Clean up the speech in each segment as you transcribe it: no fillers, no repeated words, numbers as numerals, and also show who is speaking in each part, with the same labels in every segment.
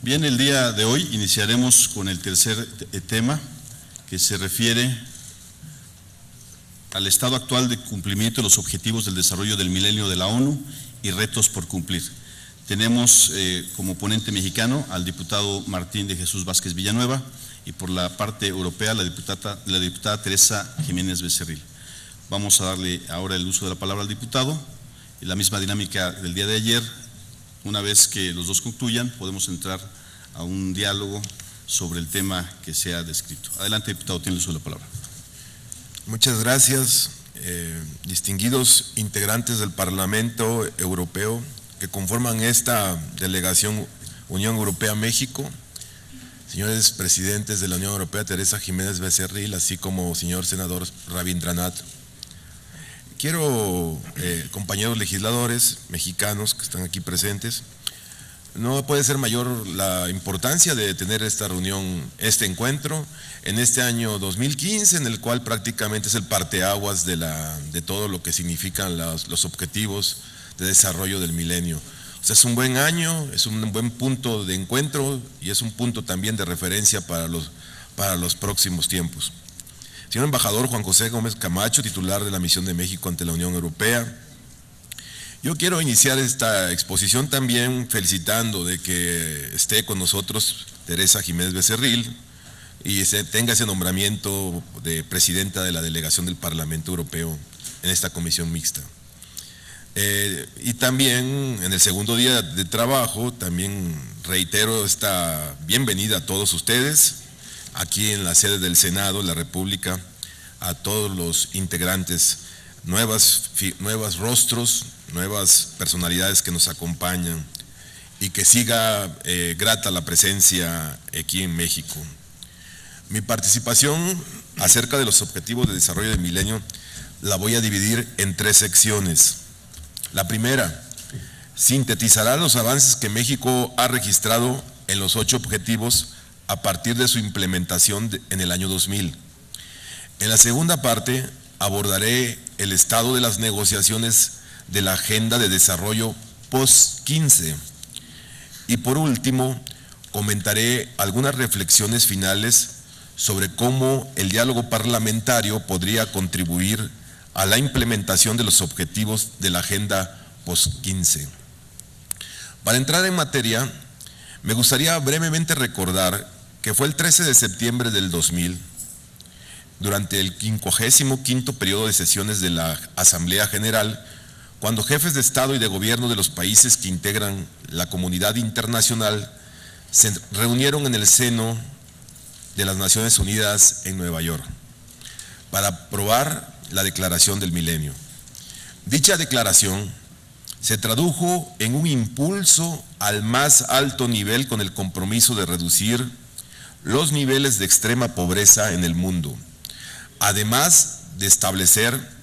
Speaker 1: Bien, el día de hoy iniciaremos con el tercer tema, que se refiere al estado actual de cumplimiento de los objetivos del desarrollo del milenio de la ONU y retos por cumplir. Tenemos como ponente mexicano al diputado Martín de Jesús Vázquez Villanueva y por la parte europea la diputada Teresa Jiménez Becerril. Vamos a darle ahora el uso de la palabra al diputado y la misma dinámica del día de ayer. Una vez que los dos concluyan, podemos entrar a un diálogo sobre el tema que se ha descrito. Adelante, diputado, tiene el uso de la palabra.
Speaker 2: Muchas gracias, distinguidos integrantes del Parlamento Europeo que conforman esta delegación Unión Europea-México, señores presidentes de la Unión Europea, Teresa Jiménez Becerril, así como señor senador Rabindranath. Quiero, compañeros legisladores mexicanos que están aquí presentes, no puede ser mayor la importancia de tener esta reunión, este encuentro, en este año 2015, en el cual prácticamente es el parteaguas de todo lo que significan los objetivos de desarrollo del milenio. O sea, es un buen año, es un buen punto de encuentro y es un punto también de referencia para los próximos tiempos. Señor embajador Juan José Gómez Camacho, titular de la Misión de México ante la Unión Europea, yo quiero iniciar esta exposición también felicitando de que esté con nosotros Teresa Jiménez Becerril y tenga ese nombramiento de presidenta de la delegación del Parlamento Europeo en esta comisión mixta. Y también en el segundo día de trabajo, también reitero esta bienvenida a todos ustedes, aquí en la sede del Senado de la República, a todos los integrantes, nuevos rostros, nuevas personalidades que nos acompañan y que siga grata la presencia aquí en México. Mi participación acerca de los objetivos de desarrollo del milenio la voy a dividir en 3 secciones. La primera, sintetizará los avances que México ha registrado en los 8 objetivos a partir de su implementación en el año 2000. En la segunda parte abordaré el estado de las negociaciones de la Agenda de Desarrollo post-15. Y por último, comentaré algunas reflexiones finales sobre cómo el diálogo parlamentario podría contribuir a la implementación de los objetivos de la Agenda post-15. Para entrar en materia, me gustaría brevemente recordar que fue el 13 de septiembre del 2000, durante el 55º periodo de sesiones de la Asamblea General, cuando jefes de Estado y de Gobierno de los países que integran la comunidad internacional se reunieron en el seno de las Naciones Unidas en Nueva York para aprobar la Declaración del Milenio. Dicha declaración se tradujo en un impulso al más alto nivel con el compromiso de reducir los niveles de extrema pobreza en el mundo, además de establecer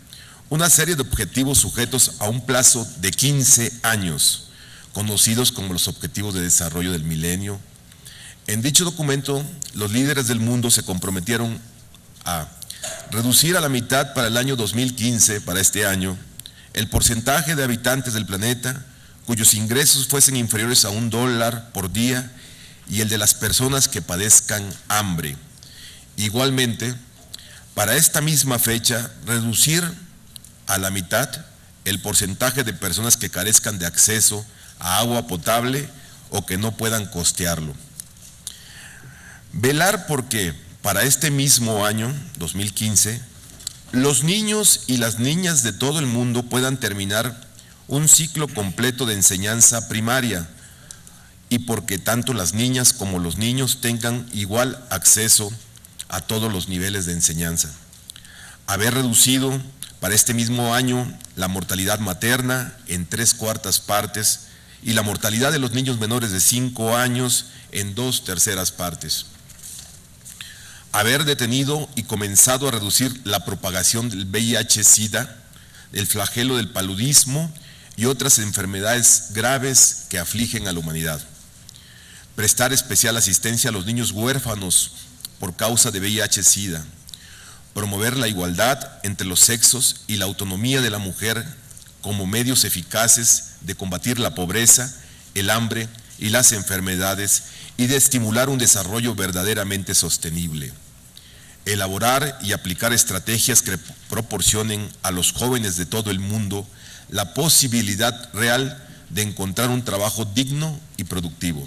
Speaker 2: una serie de objetivos sujetos a un plazo de 15 años, conocidos como los Objetivos de Desarrollo del Milenio. En dicho documento, los líderes del mundo se comprometieron a reducir a la mitad para el año 2015, para este año, el porcentaje de habitantes del planeta cuyos ingresos fuesen inferiores a $1 por día y el de las personas que padezcan hambre. Igualmente, para esta misma fecha, reducir a la mitad el porcentaje de personas que carezcan de acceso a agua potable o que no puedan costearlo. Velar porque para este mismo año, 2015, los niños y las niñas de todo el mundo puedan terminar un ciclo completo de enseñanza primaria y porque tanto las niñas como los niños tengan igual acceso a todos los niveles de enseñanza. Haber reducido para este mismo año la mortalidad materna en 3/4 partes y la mortalidad de los niños menores de 5 años en 2/3 partes. Haber detenido y comenzado a reducir la propagación del VIH-Sida, el flagelo del paludismo y otras enfermedades graves que afligen a la humanidad. Prestar especial asistencia a los niños huérfanos por causa de VIH-Sida. Promover la igualdad entre los sexos y la autonomía de la mujer como medios eficaces de combatir la pobreza, el hambre y las enfermedades y de estimular un desarrollo verdaderamente sostenible. Elaborar y aplicar estrategias que proporcionen a los jóvenes de todo el mundo la posibilidad real de encontrar un trabajo digno y productivo.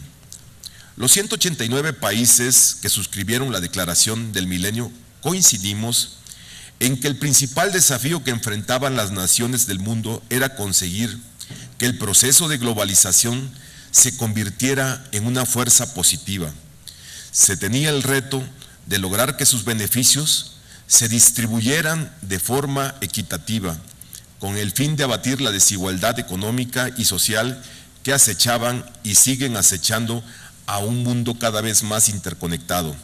Speaker 2: Los 189 países que suscribieron la Declaración del Milenio coincidimos en que el principal desafío que enfrentaban las naciones del mundo era conseguir que el proceso de globalización se convirtiera en una fuerza positiva. Se tenía el reto de lograr que sus beneficios se distribuyeran de forma equitativa, con el fin de abatir la desigualdad económica y social que acechaban y siguen acechando a un mundo cada vez más interconectado.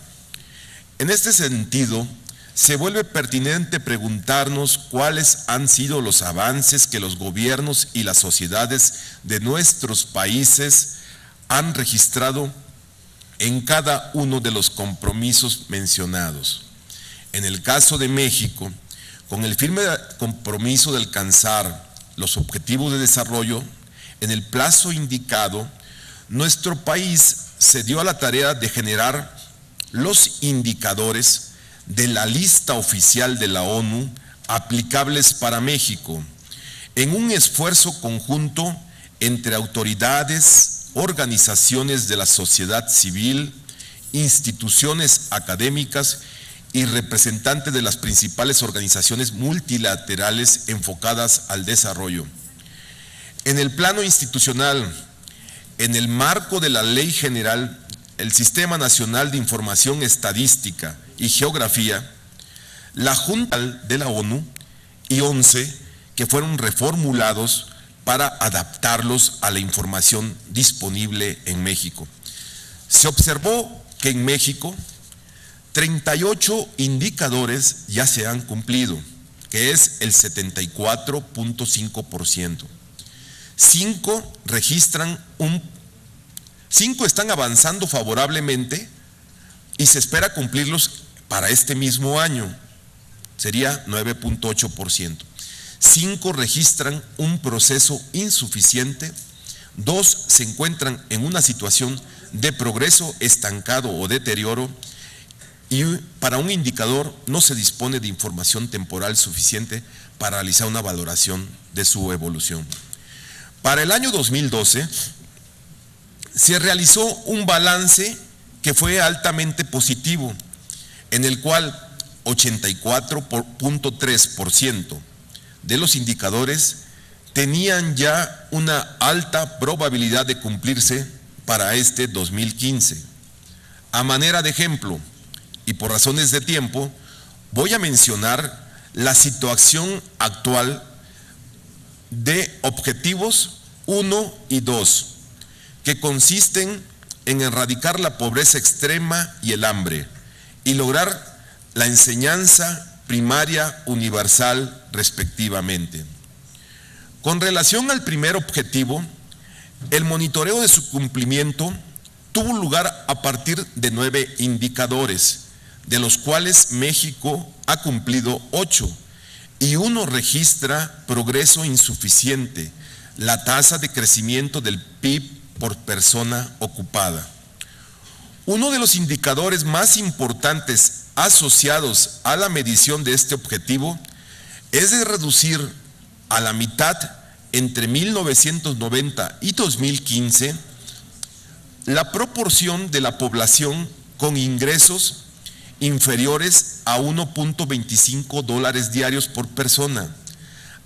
Speaker 2: En este sentido, se vuelve pertinente preguntarnos cuáles han sido los avances que los gobiernos y las sociedades de nuestros países han registrado en cada uno de los compromisos mencionados. En el caso de México, con el firme compromiso de alcanzar los objetivos de desarrollo en el plazo indicado, nuestro país se dio a la tarea de generar los indicadores de la lista oficial de la ONU aplicables para México, en un esfuerzo conjunto entre autoridades, organizaciones de la sociedad civil, instituciones académicas y representantes de las principales organizaciones multilaterales enfocadas al desarrollo. En el plano institucional, en el marco de la Ley General, el Sistema Nacional de Información Estadística y Geografía, la Junta de la ONU y 11 que fueron reformulados para adaptarlos a la información disponible en México. Se observó que en México 38 indicadores ya se han cumplido, que es el 74.5%. 5 están avanzando favorablemente y se espera cumplirlos para este mismo año, sería 9.8%. 5 registran un proceso insuficiente, 2 se encuentran en una situación de progreso estancado o deterioro, y para un indicador no se dispone de información temporal suficiente para realizar una valoración de su evolución. Para el año 2012 se realizó un balance que fue altamente positivo, en el cual 84.3% de los indicadores tenían ya una alta probabilidad de cumplirse para este 2015. A manera de ejemplo, y por razones de tiempo, voy a mencionar la situación actual de objetivos 1 y 2, que consisten en erradicar la pobreza extrema y el hambre, y lograr la enseñanza primaria universal respectivamente. Con relación al primer objetivo, el monitoreo de su cumplimiento tuvo lugar a partir de 9 indicadores, de los cuales México ha cumplido 8 y 1 registra progreso insuficiente, la tasa de crecimiento del PIB por persona ocupada. Uno de los indicadores más importantes asociados a la medición de este objetivo es de reducir a la mitad entre 1990 y 2015 la proporción de la población con ingresos inferiores a $1.25 diarios por persona,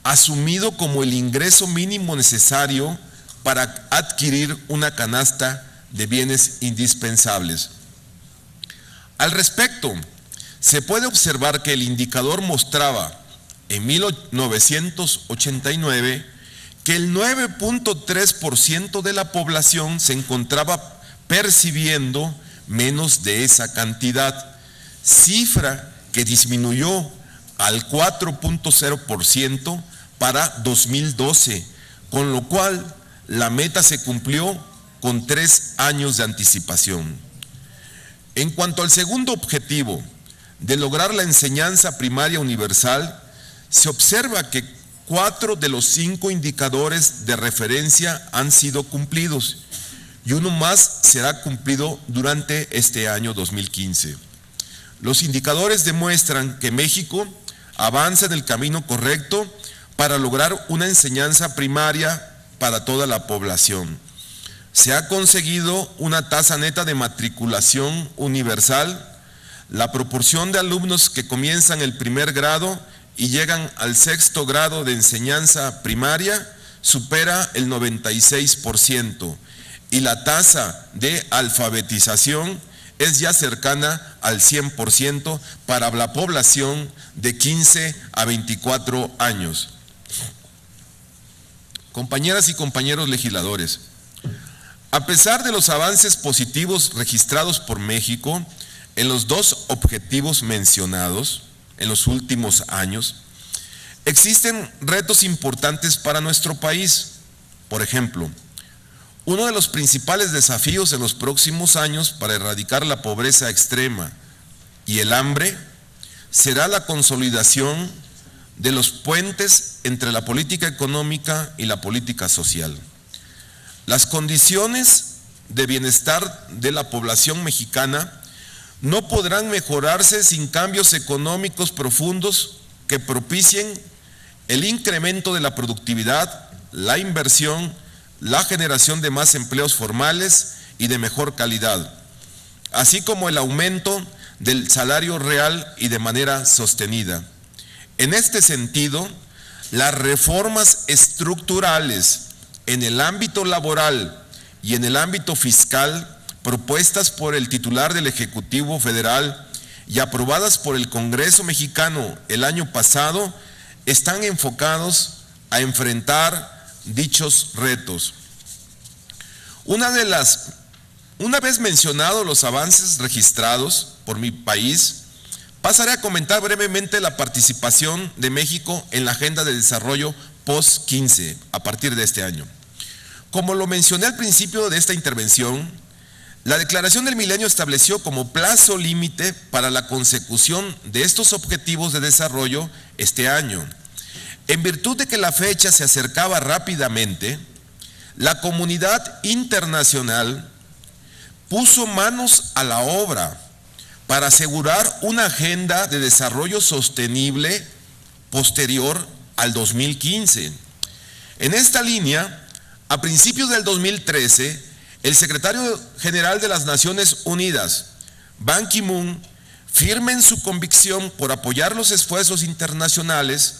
Speaker 2: asumido como el ingreso mínimo necesario para adquirir una canasta de bienes indispensables. Al respecto, se puede observar que el indicador mostraba en 1989 que el 9.3% de la población se encontraba percibiendo menos de esa cantidad, cifra que disminuyó al 4.0% para 2012, con lo cual la meta se cumplió con 3 años de anticipación. En cuanto al segundo objetivo, de lograr la enseñanza primaria universal, se observa que 4 de los 5 indicadores de referencia han sido cumplidos y uno más será cumplido durante este año 2015. Los indicadores demuestran que México avanza en el camino correcto para lograr una enseñanza primaria para toda la población. Se ha conseguido una tasa neta de matriculación universal. La proporción de alumnos que comienzan el primer grado y llegan al sexto grado de enseñanza primaria supera el 96% y la tasa de alfabetización es ya cercana al 100% para la población de 15 a 24 años. Compañeras y compañeros legisladores, a pesar de los avances positivos registrados por México en los dos objetivos mencionados en los últimos años, existen retos importantes para nuestro país. Por ejemplo, uno de los principales desafíos en los próximos años para erradicar la pobreza extrema y el hambre será la consolidación de los puentes entre la política económica y la política social. Las condiciones de bienestar de la población mexicana no podrán mejorarse sin cambios económicos profundos que propicien el incremento de la productividad, la inversión, la generación de más empleos formales y de mejor calidad, así como el aumento del salario real y de manera sostenida. En este sentido, las reformas estructurales en el ámbito laboral y en el ámbito fiscal propuestas por el titular del Ejecutivo Federal y aprobadas por el Congreso mexicano el año pasado están enfocados a enfrentar dichos retos. Una vez mencionados los avances registrados por mi país, pasaré a comentar brevemente la participación de México en la Agenda de Desarrollo post-15 a partir de este año. Como lo mencioné al principio de esta intervención, la Declaración del Milenio estableció como plazo límite para la consecución de estos objetivos de desarrollo este año. En virtud de que la fecha se acercaba rápidamente, la comunidad internacional puso manos a la obra para asegurar una agenda de desarrollo sostenible posterior al 2015. En esta línea, a principios del 2013, el secretario general de las Naciones Unidas, Ban Ki-moon, firme en su convicción por apoyar los esfuerzos internacionales,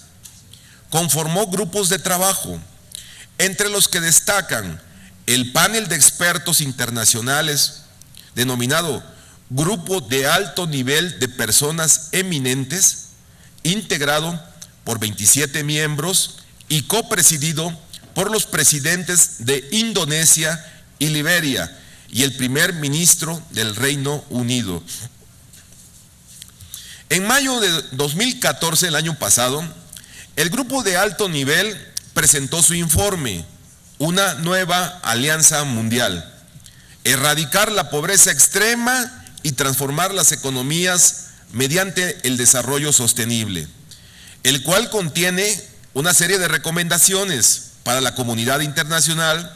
Speaker 2: conformó grupos de trabajo, entre los que destacan el panel de expertos internacionales, denominado Grupo de Alto Nivel de Personas Eminentes, integrado por 27 miembros y copresidido por los presidentes de Indonesia y Liberia y el primer ministro del Reino Unido. En mayo de 2014, el año pasado, el grupo de alto nivel presentó su informe, Una nueva alianza mundial, erradicar la pobreza extrema y transformar las economías mediante el desarrollo sostenible, el cual contiene una serie de recomendaciones para la comunidad internacional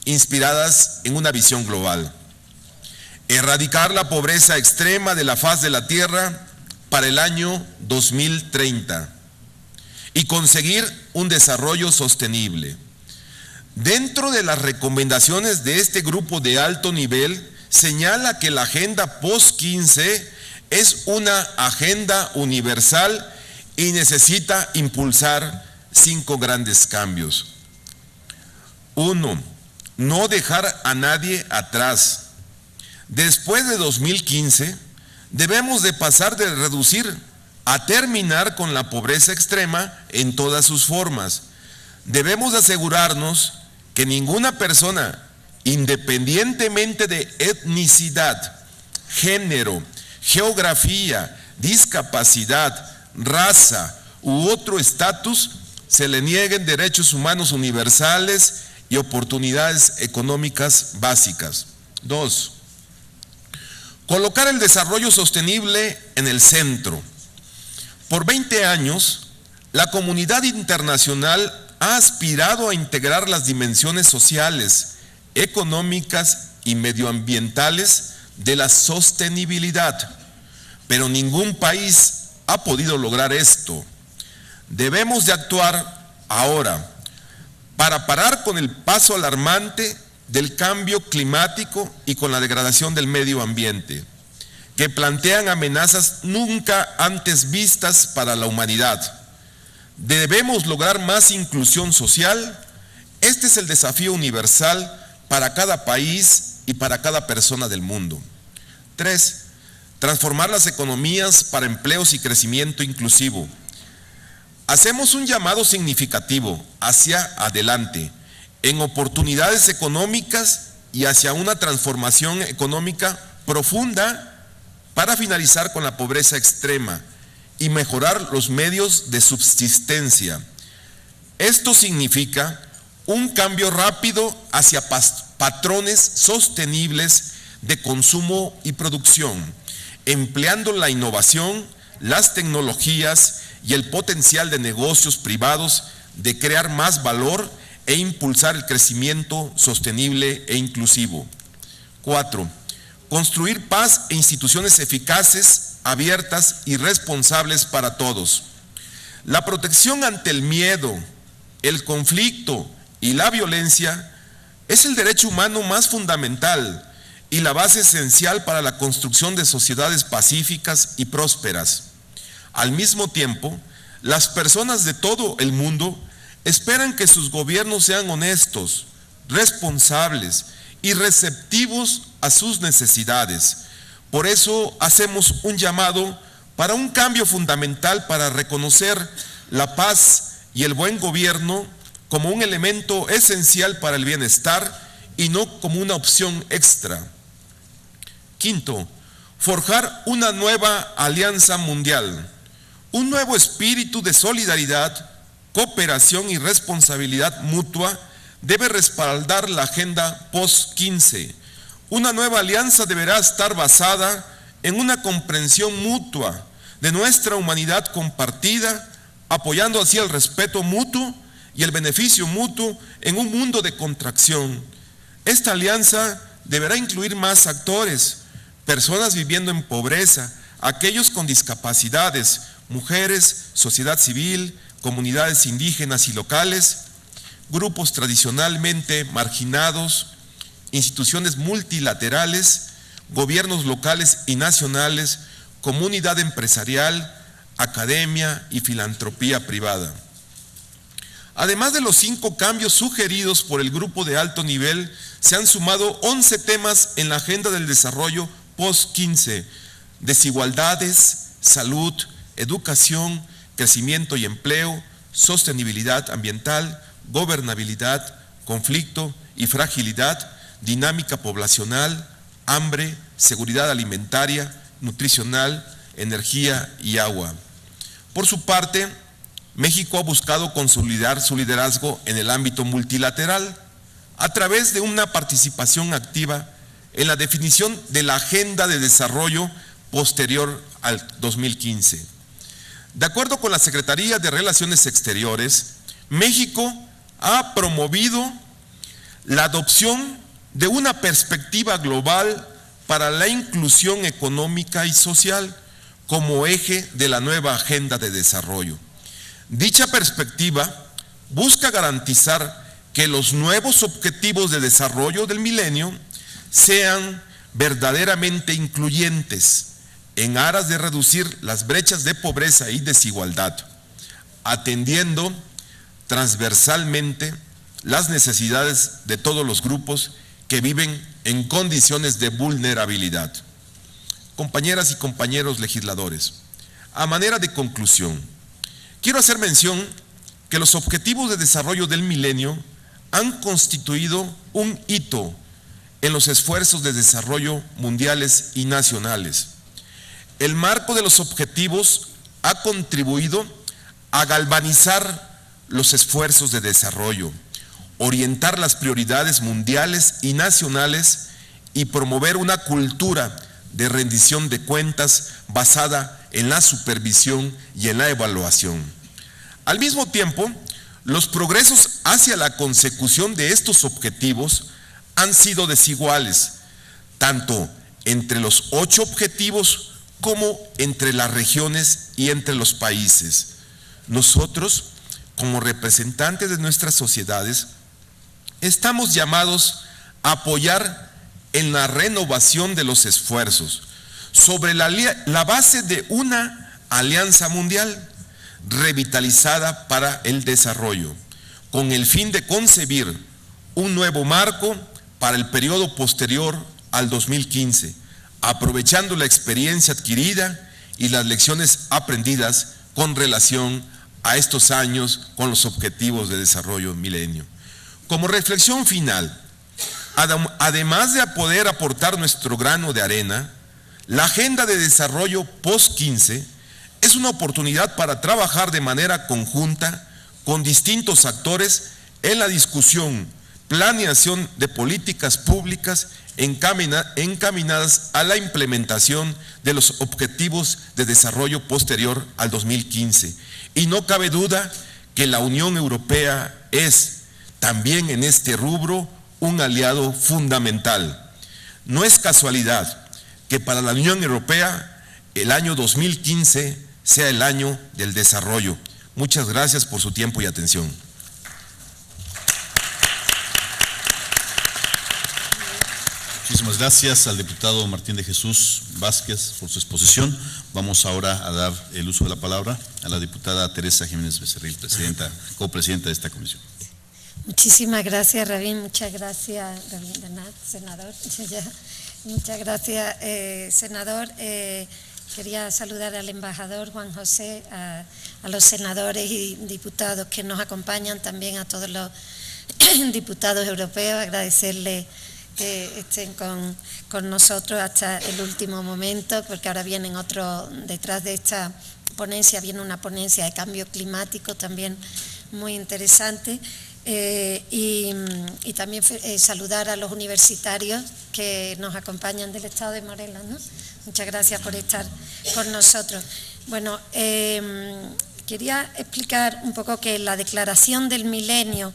Speaker 2: inspiradas en una visión global. Erradicar la pobreza extrema de la faz de la tierra para el año 2030 y conseguir un desarrollo sostenible. Dentro de las recomendaciones de este grupo de alto nivel, señala que la agenda post-15 es una agenda universal y necesita impulsar 5 grandes cambios. 1. No dejar a nadie atrás. Después de 2015, debemos de pasar de reducir a terminar con la pobreza extrema en todas sus formas. Debemos asegurarnos que ninguna persona, independientemente de etnicidad, género, geografía, discapacidad, raza u otro estatus, se le nieguen derechos humanos universales y oportunidades económicas básicas. 2. Colocar el desarrollo sostenible en el centro. Por 20 años, la comunidad internacional ha aspirado a integrar las dimensiones sociales, económicas y medioambientales de la sostenibilidad, pero ningún país ha podido lograr esto. Debemos de actuar ahora para parar con el paso alarmante del cambio climático y con la degradación del medio ambiente, que plantean amenazas nunca antes vistas para la humanidad. Debemos lograr más inclusión social. Este es el desafío universal para cada país y para cada persona del mundo. 3. Transformar las economías para empleos y crecimiento inclusivo. Hacemos un llamado significativo hacia adelante, en oportunidades económicas y hacia una transformación económica profunda para finalizar con la pobreza extrema y mejorar los medios de subsistencia. Esto significa un cambio rápido hacia patrones sostenibles de consumo y producción, empleando la innovación, las tecnologías y el potencial de negocios privados de crear más valor e impulsar el crecimiento sostenible e inclusivo. 4. Construir paz e instituciones eficaces, abiertas y responsables para todos. La protección ante el miedo, el conflicto y la violencia es el derecho humano más fundamental y la base esencial para la construcción de sociedades pacíficas y prósperas. Al mismo tiempo, las personas de todo el mundo esperan que sus gobiernos sean honestos, responsables y receptivos a sus necesidades. Por eso hacemos un llamado para un cambio fundamental para reconocer la paz y el buen gobierno como un elemento esencial para el bienestar y no como una opción extra. 5. Forjar una nueva alianza mundial, un nuevo espíritu de solidaridad, cooperación y responsabilidad mutua debe respaldar la agenda post-15. Una nueva alianza deberá estar basada en una comprensión mutua de nuestra humanidad compartida, apoyando así el respeto mutuo y el beneficio mutuo en un mundo de contracción. Esta alianza deberá incluir más actores, personas viviendo en pobreza, aquellos con discapacidades, mujeres, sociedad civil, comunidades indígenas y locales, grupos tradicionalmente marginados, instituciones multilaterales, gobiernos locales y nacionales, comunidad empresarial, academia y filantropía privada. Además de los 5 cambios sugeridos por el grupo de alto nivel, se han sumado 11 temas en la agenda del desarrollo post-15: desigualdades, salud, educación, crecimiento y empleo, sostenibilidad ambiental, gobernabilidad, conflicto y fragilidad, dinámica poblacional, hambre, seguridad alimentaria, nutricional, energía y agua. Por su parte, México ha buscado consolidar su liderazgo en el ámbito multilateral a través de una participación activa en la definición de la agenda de desarrollo posterior al 2015. De acuerdo con la Secretaría de Relaciones Exteriores, México ha promovido la adopción de una perspectiva global para la inclusión económica y social como eje de la nueva agenda de desarrollo. Dicha perspectiva busca garantizar que los nuevos objetivos de desarrollo del milenio sean verdaderamente incluyentes en aras de reducir las brechas de pobreza y desigualdad, atendiendo transversalmente las necesidades de todos los grupos que viven en condiciones de vulnerabilidad. Compañeras y compañeros legisladores, a manera de conclusión, quiero hacer mención que los objetivos de desarrollo del milenio han constituido un hito en los esfuerzos de desarrollo mundiales y nacionales. El marco de los objetivos ha contribuido a galvanizar los esfuerzos de desarrollo, orientar las prioridades mundiales y nacionales y promover una cultura de rendición de cuentas basada en la supervisión y en la evaluación. Al mismo tiempo, los progresos hacia la consecución de estos objetivos han sido desiguales, tanto entre los 8 objetivos como entre las regiones y entre los países. Nosotros, como representantes de nuestras sociedades, estamos llamados a apoyar en la renovación de los esfuerzos sobre la base de una alianza mundial revitalizada para el desarrollo, con el fin de concebir un nuevo marco para el periodo posterior al 2015, aprovechando la experiencia adquirida y las lecciones aprendidas con relación a estos años con los objetivos de desarrollo milenio. Como reflexión final, además de poder aportar nuestro grano de arena, la Agenda de Desarrollo Post-15 es una oportunidad para trabajar de manera conjunta con distintos actores en la discusión, planeación de políticas públicas encaminadas a la implementación de los objetivos de desarrollo posterior al 2015. Y no cabe duda que la Unión Europea es también en este rubro un aliado fundamental. No es casualidad que para la Unión Europea el año 2015 sea el año del desarrollo. Muchas gracias por su tiempo y atención.
Speaker 1: Muchísimas gracias al diputado Martín de Jesús Vázquez por su exposición. Vamos ahora a dar el uso de la palabra a la diputada Teresa Jiménez Becerril, copresidenta de esta comisión.
Speaker 3: Muchísimas gracias, Rabín. Muchas gracias, Rabín Bernat, senador. Muchas gracias, senador. Quería saludar al embajador Juan José, a los senadores y diputados que nos acompañan, también a todos los diputados europeos, agradecerles que estén con nosotros hasta el último momento, porque ahora vienen otros, detrás de esta ponencia viene una ponencia de cambio climático también muy interesante. Y también saludar a los universitarios que nos acompañan del estado de Morelos, ¿no? Muchas gracias por estar con nosotros. Bueno, quería explicar un poco que en la Declaración del Milenio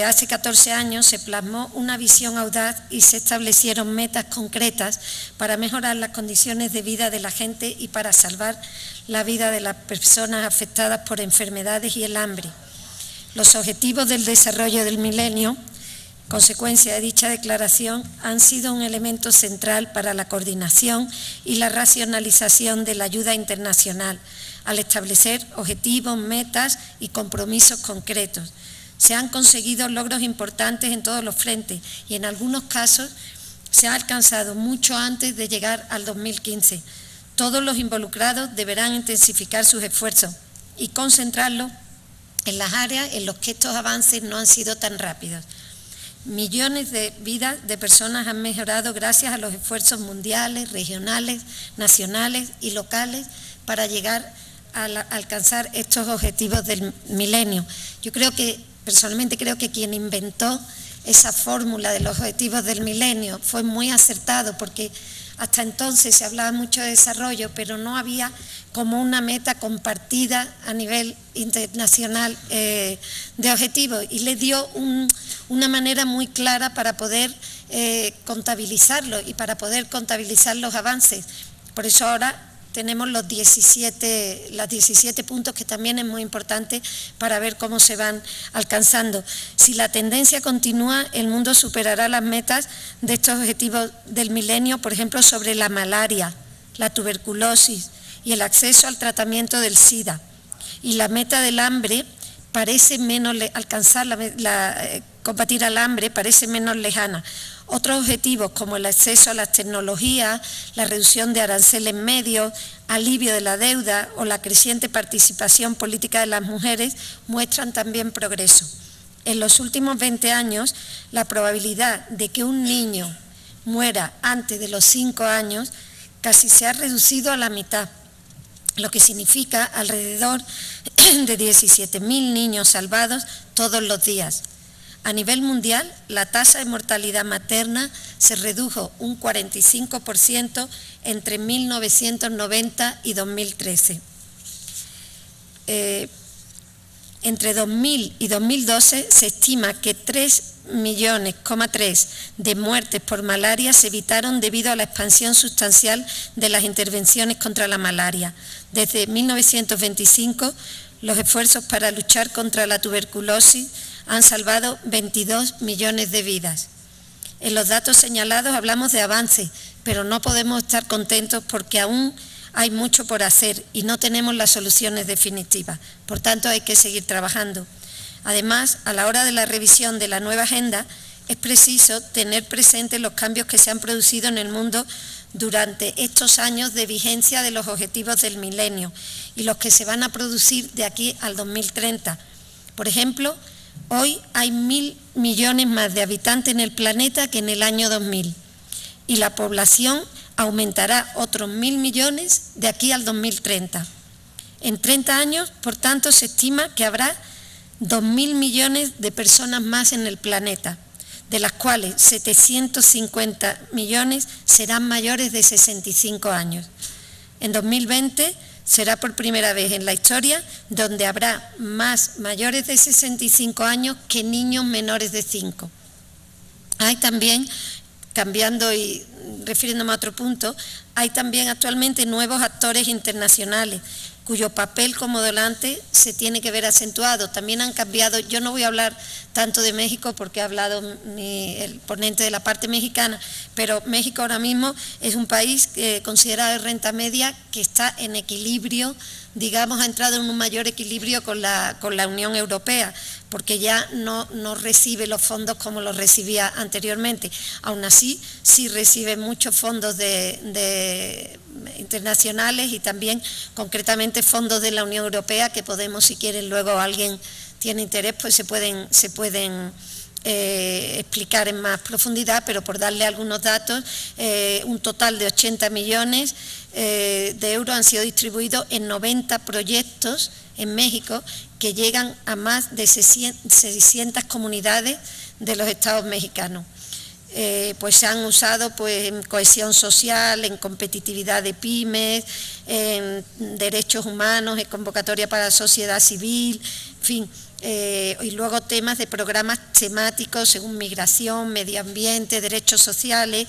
Speaker 3: hace 14 años se plasmó una visión audaz y se establecieron metas concretas para mejorar las condiciones de vida de la gente y para salvar la vida de las personas afectadas por enfermedades y el hambre. Los objetivos del desarrollo del milenio, consecuencia de dicha declaración, han sido un elemento central para la coordinación y la racionalización de la ayuda internacional, al establecer objetivos, metas y compromisos concretos. Se han conseguido logros importantes en todos los frentes y en algunos casos se ha alcanzado mucho antes de llegar al 2015. Todos los involucrados deberán intensificar sus esfuerzos y concentrarlos en las áreas en las que estos avances no han sido tan rápidos. Millones de vidas de personas han mejorado gracias a los esfuerzos mundiales, regionales, nacionales y locales para llegar a alcanzar estos objetivos del milenio. Yo personalmente creo que quien inventó esa fórmula de los objetivos del milenio fue muy acertado, porque hasta entonces se hablaba mucho de desarrollo, pero no había como una meta compartida a nivel internacional de objetivos, y le dio una manera muy clara para poder contabilizarlo y para poder contabilizar los avances. Por eso ahora tenemos los 17 puntos, que también es muy importante para ver cómo se van alcanzando. Si la tendencia continúa, el mundo superará las metas de estos objetivos del milenio, por ejemplo, sobre la malaria, la tuberculosis y el acceso al tratamiento del SIDA. Y la meta del hambre parece menos, combatir al hambre parece menos lejana. Otros objetivos como el acceso a las tecnologías, la reducción de aranceles medios, alivio de la deuda o la creciente participación política de las mujeres muestran también progreso. En los últimos 20 años, la probabilidad de que un niño muera antes de los 5 años casi se ha reducido a la mitad, lo que significa alrededor de 17.000 niños salvados todos los días. A nivel mundial, la tasa de mortalidad materna se redujo un 45% entre 1990 y 2013. Entre 2000 y 2012 se estima que 3 millones de muertes por malaria se evitaron debido a la expansión sustancial de las intervenciones contra la malaria. Desde 1925, los esfuerzos para luchar contra la tuberculosis han salvado 22 millones de vidas. En los datos señalados hablamos de avances, pero no podemos estar contentos porque aún hay mucho por hacer y no tenemos las soluciones definitivas. Por tanto, hay que seguir trabajando. Además, a la hora de la revisión de la nueva agenda, es preciso tener presente los cambios que se han producido en el mundo durante estos años de vigencia de los objetivos del milenio y los que se van a producir de aquí al 2030. Por ejemplo, hoy hay 1.000 millones más de habitantes en el planeta que en el año 2000 y la población aumentará otros 1.000 millones de aquí al 2030. En 30 años, por tanto, se estima que habrá 2.000 millones de personas más en el planeta, de las cuales 750 millones serán mayores de 65 años. En 2020 será por primera vez en la historia donde habrá más mayores de 65 años que niños menores de 5. Hay también, cambiando y refiriéndome a otro punto, hay también actualmente nuevos actores internacionales cuyo papel como donante se tiene que ver acentuado. También han cambiado, yo no voy a hablar tanto de México porque ha hablado el ponente de la parte mexicana, pero México ahora mismo es un país considerado de renta media que está en equilibrio, digamos, ha entrado en un mayor equilibrio con la Unión Europea, porque ya no recibe los fondos como los recibía anteriormente. Aún así, sí recibe muchos fondos internacionales y también concretamente fondos de la Unión Europea que podemos, si quieren, luego alguien tiene interés, pues se pueden explicar en más profundidad, pero por darle algunos datos, un total de 80 millones de euros han sido distribuidos en 90 proyectos en México que llegan a más de 600 comunidades de los estados mexicanos. Pues se han usado pues, en cohesión social, en competitividad de pymes, en derechos humanos, en convocatoria para la sociedad civil, en fin, y luego temas de programas temáticos según migración, medio ambiente, derechos sociales,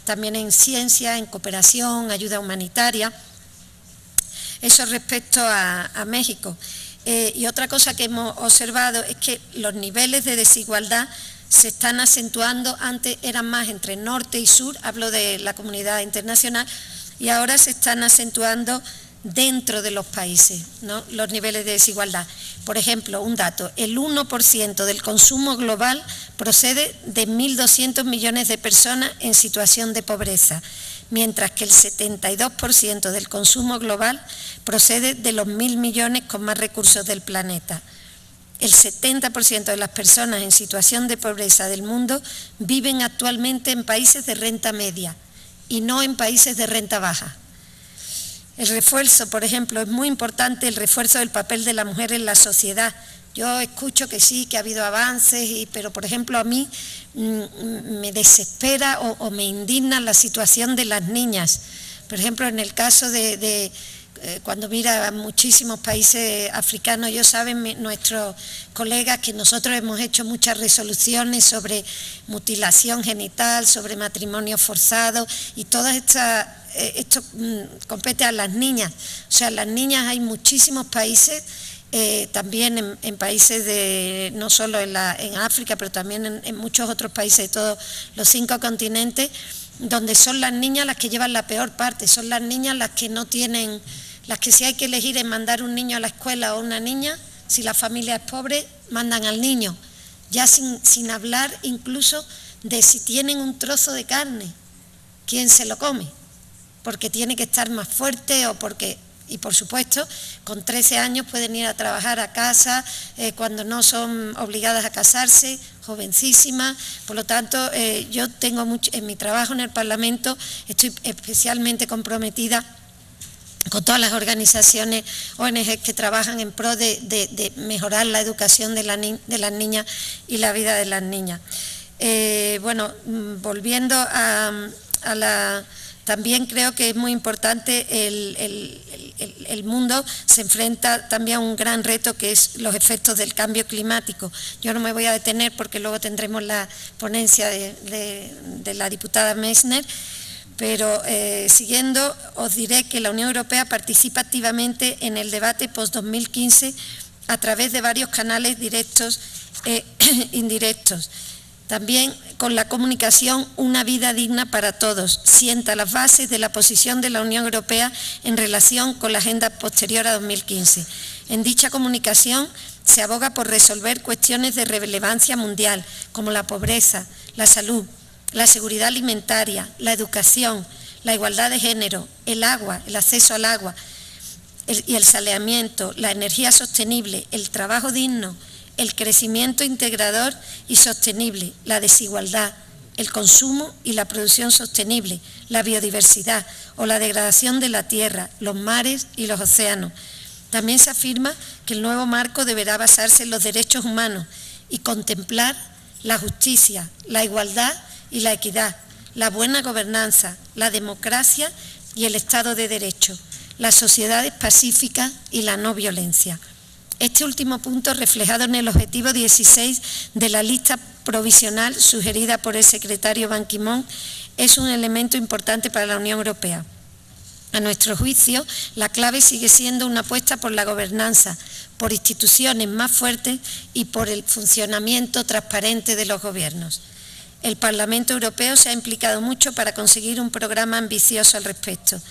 Speaker 3: también en ciencia, en cooperación, ayuda humanitaria. Eso respecto a México. Y otra cosa que hemos observado es que los niveles de desigualdad se están acentuando. Antes eran más entre norte y sur, hablo de la comunidad internacional, y ahora se están acentuando dentro de los países, ¿no?, los niveles de desigualdad. Por ejemplo, un dato, el 1% del consumo global procede de 1.200 millones de personas en situación de pobreza, mientras que el 72% del consumo global procede de los 1.000 millones con más recursos del planeta. El 70% de las personas en situación de pobreza del mundo viven actualmente en países de renta media y no en países de renta baja. El refuerzo, por ejemplo, es muy importante el refuerzo del papel de la mujer en la sociedad. Yo escucho que sí, que ha habido avances, pero por ejemplo a mí me desespera o me indigna la situación de las niñas. Por ejemplo, en el caso cuando mira a muchísimos países africanos, ellos saben, nuestros colegas, que nosotros hemos hecho muchas resoluciones sobre mutilación genital, sobre matrimonio forzado, y todas esto compete a las niñas. O sea, las niñas hay muchísimos países, también en países no solo en África, pero también en muchos otros países de todos los 5 continentes, donde son las niñas las que llevan la peor parte, son las niñas las que no tienen, las que si hay que elegir en mandar un niño a la escuela o una niña, si la familia es pobre, mandan al niño, ya sin hablar incluso de si tienen un trozo de carne, ¿quién se lo come? Porque tiene que estar más fuerte o porque... Y por supuesto, con 13 años pueden ir a trabajar a casa cuando no son obligadas a casarse, jovencísimas. Por lo tanto, yo tengo mucho, en mi trabajo en el Parlamento, estoy especialmente comprometida con todas las organizaciones ONG que trabajan en pro de mejorar la educación de las niñas y la vida de las niñas. Bueno, volviendo a También creo que es muy importante, el mundo se enfrenta también a un gran reto que es los efectos del cambio climático. Yo no me voy a detener porque luego tendremos la ponencia de la diputada Meissner, pero siguiendo os diré que la Unión Europea participa activamente en el debate post-2015 a través de varios canales directos e indirectos. También con la comunicación Una vida digna para todos, sienta las bases de la posición de la Unión Europea en relación con la agenda posterior a 2015. En dicha comunicación se aboga por resolver cuestiones de relevancia mundial, como la pobreza, la salud, la seguridad alimentaria, la educación, la igualdad de género, el agua, el acceso al agua y el saneamiento, la energía sostenible, el trabajo digno, el crecimiento integrador y sostenible, la desigualdad, el consumo y la producción sostenible, la biodiversidad o la degradación de la tierra, los mares y los océanos. También se afirma que el nuevo marco deberá basarse en los derechos humanos y contemplar la justicia, la igualdad y la equidad, la buena gobernanza, la democracia y el Estado de Derecho, las sociedades pacíficas y la no violencia. Este último punto, reflejado en el objetivo 16 de la lista provisional sugerida por el secretario Ban Ki-moon, es un elemento importante para la Unión Europea. A nuestro juicio, la clave sigue siendo una apuesta por la gobernanza, por instituciones más fuertes y por el funcionamiento transparente de los gobiernos. El Parlamento Europeo se ha implicado mucho para conseguir un programa ambicioso al respecto.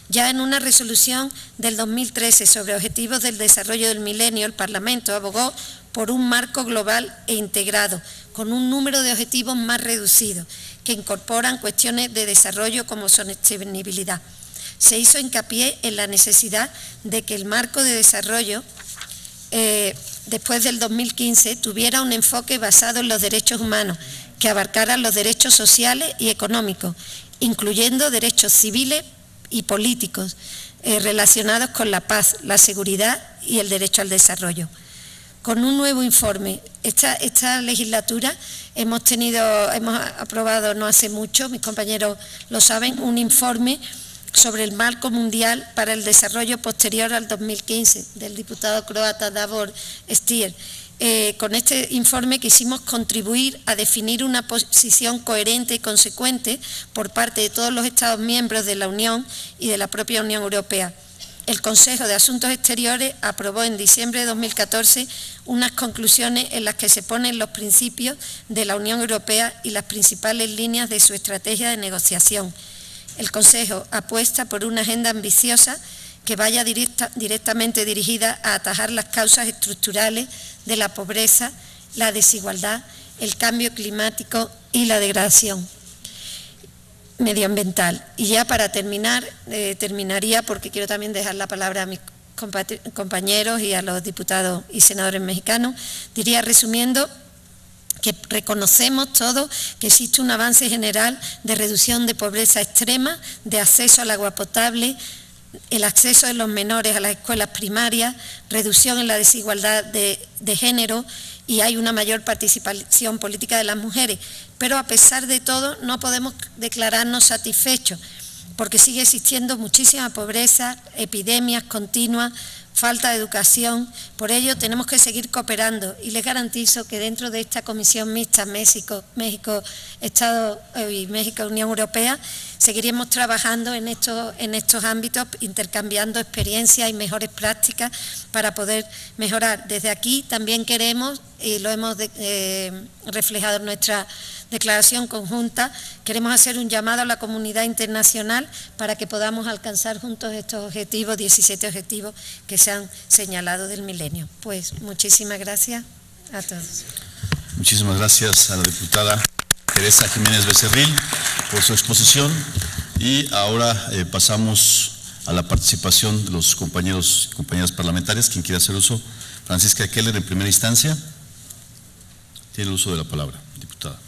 Speaker 3: Ya en una resolución del 2013 sobre objetivos del desarrollo del milenio, el Parlamento abogó por un marco global e integrado, con un número de objetivos más reducido, que incorporan cuestiones de desarrollo como sostenibilidad. Se hizo hincapié en la necesidad de que el marco de desarrollo, después del 2015, tuviera un enfoque basado en los derechos humanos, que abarcara los derechos sociales y económicos, incluyendo derechos civiles y políticos relacionados con la paz, la seguridad y el derecho al desarrollo. Con un nuevo informe, esta legislatura hemos aprobado no hace mucho, mis compañeros lo saben, un informe sobre el marco mundial para el desarrollo posterior al 2015 del diputado croata Davor Stier. Con este informe quisimos contribuir a definir una posición coherente y consecuente por parte de todos los Estados miembros de la Unión y de la propia Unión Europea. El Consejo de Asuntos Exteriores aprobó en diciembre de 2014 unas conclusiones en las que se ponen los principios de la Unión Europea y las principales líneas de su estrategia de negociación. El Consejo apuesta por una agenda ambiciosa que vaya directamente dirigida a atajar las causas estructurales de la pobreza, la desigualdad, el cambio climático y la degradación medioambiental. Y ya para terminar, terminaría porque quiero también dejar la palabra a mis compañeros y a los diputados y senadores mexicanos, diría resumiendo que reconocemos todos que existe un avance general de reducción de pobreza extrema, de acceso al agua potable, el acceso de los menores a las escuelas primarias, reducción en la desigualdad de género y hay una mayor participación política de las mujeres. Pero a pesar de todo no podemos declararnos satisfechos porque sigue existiendo muchísima pobreza, epidemias continuas, falta de educación. Por ello tenemos que seguir cooperando y les garantizo que dentro de esta comisión mixta México-Estado y México-Unión Europea seguiremos trabajando en estos ámbitos, intercambiando experiencias y mejores prácticas para poder mejorar. Desde aquí también queremos, y lo hemos reflejado en nuestra declaración conjunta, queremos hacer un llamado a la comunidad internacional para que podamos alcanzar juntos estos objetivos, 17 objetivos que se han señalado del milenio. Pues muchísimas gracias a todos.
Speaker 1: Muchísimas gracias a la diputada Teresa Jiménez Becerril por su exposición y ahora pasamos a la participación de los compañeros y compañeras parlamentarias. Quien quiera hacer uso, Francisca Keller en primera instancia, tiene el uso de la palabra, diputada.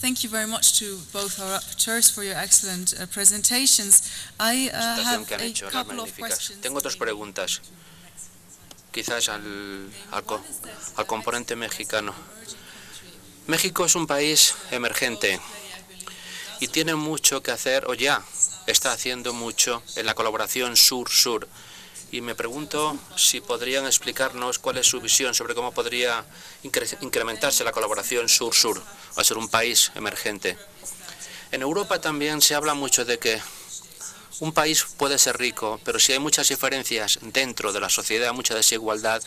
Speaker 4: Thank you very much to both our rapporteurs for your excellent presentations. I have a couple of questions.
Speaker 5: Tengo dos preguntas, quizás al componente mexicano. México es un país emergente y tiene mucho que hacer, o ya está haciendo mucho, en la colaboración sur-sur. Y me pregunto si podrían explicarnos cuál es su visión sobre cómo podría incrementarse la colaboración sur-sur, al ser un país emergente. En Europa también se habla mucho de que un país puede ser rico, pero si hay muchas diferencias dentro de la sociedad, mucha desigualdad,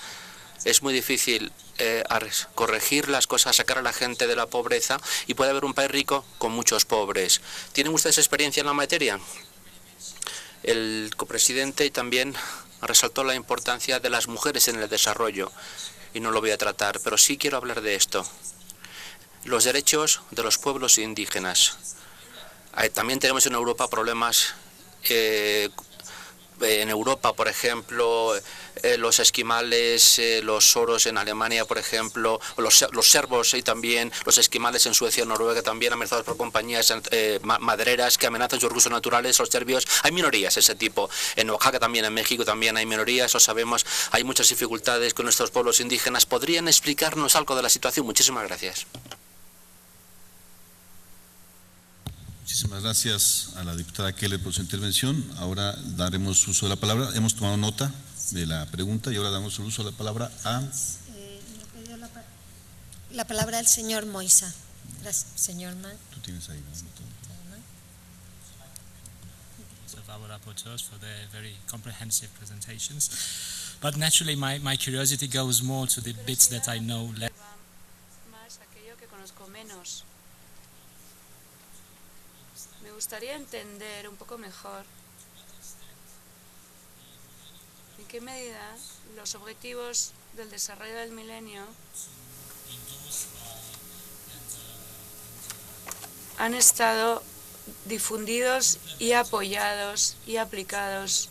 Speaker 5: es muy difícil corregir las cosas, sacar a la gente de la pobreza, y puede haber un país rico con muchos pobres. ¿Tienen ustedes experiencia en la materia? El copresidente también resaltó la importancia de las mujeres en el desarrollo, y no lo voy a tratar, pero sí quiero hablar de esto. Los derechos de los pueblos indígenas. También tenemos en Europa problemas. En Europa, por ejemplo, los esquimales, los soros en Alemania, por ejemplo, los serbos y también los esquimales en Suecia y Noruega, también amenazados por compañías madereras que amenazan sus recursos naturales, los serbios. Hay minorías de ese tipo. En Oaxaca también, en México también hay minorías, lo sabemos. Hay muchas dificultades con nuestros pueblos indígenas. ¿Podrían explicarnos algo de la situación? Muchísimas gracias.
Speaker 1: Muchísimas gracias a la diputada Keller por su intervención. Ahora daremos uso de la palabra. Hemos tomado nota de la pregunta y ahora damos uso de la palabra a...
Speaker 3: La palabra al señor Moisa. Gracias, señor Mann.
Speaker 1: Tú tienes ahí, ¿no?
Speaker 6: Of our rapporteurs for their very comprehensive presentations. But naturally my curiosity goes more to the bits that I know less.
Speaker 7: Más aquello que conozco menos. Me gustaría entender un poco mejor en qué medida los objetivos del desarrollo del milenio han estado difundidos y apoyados y aplicados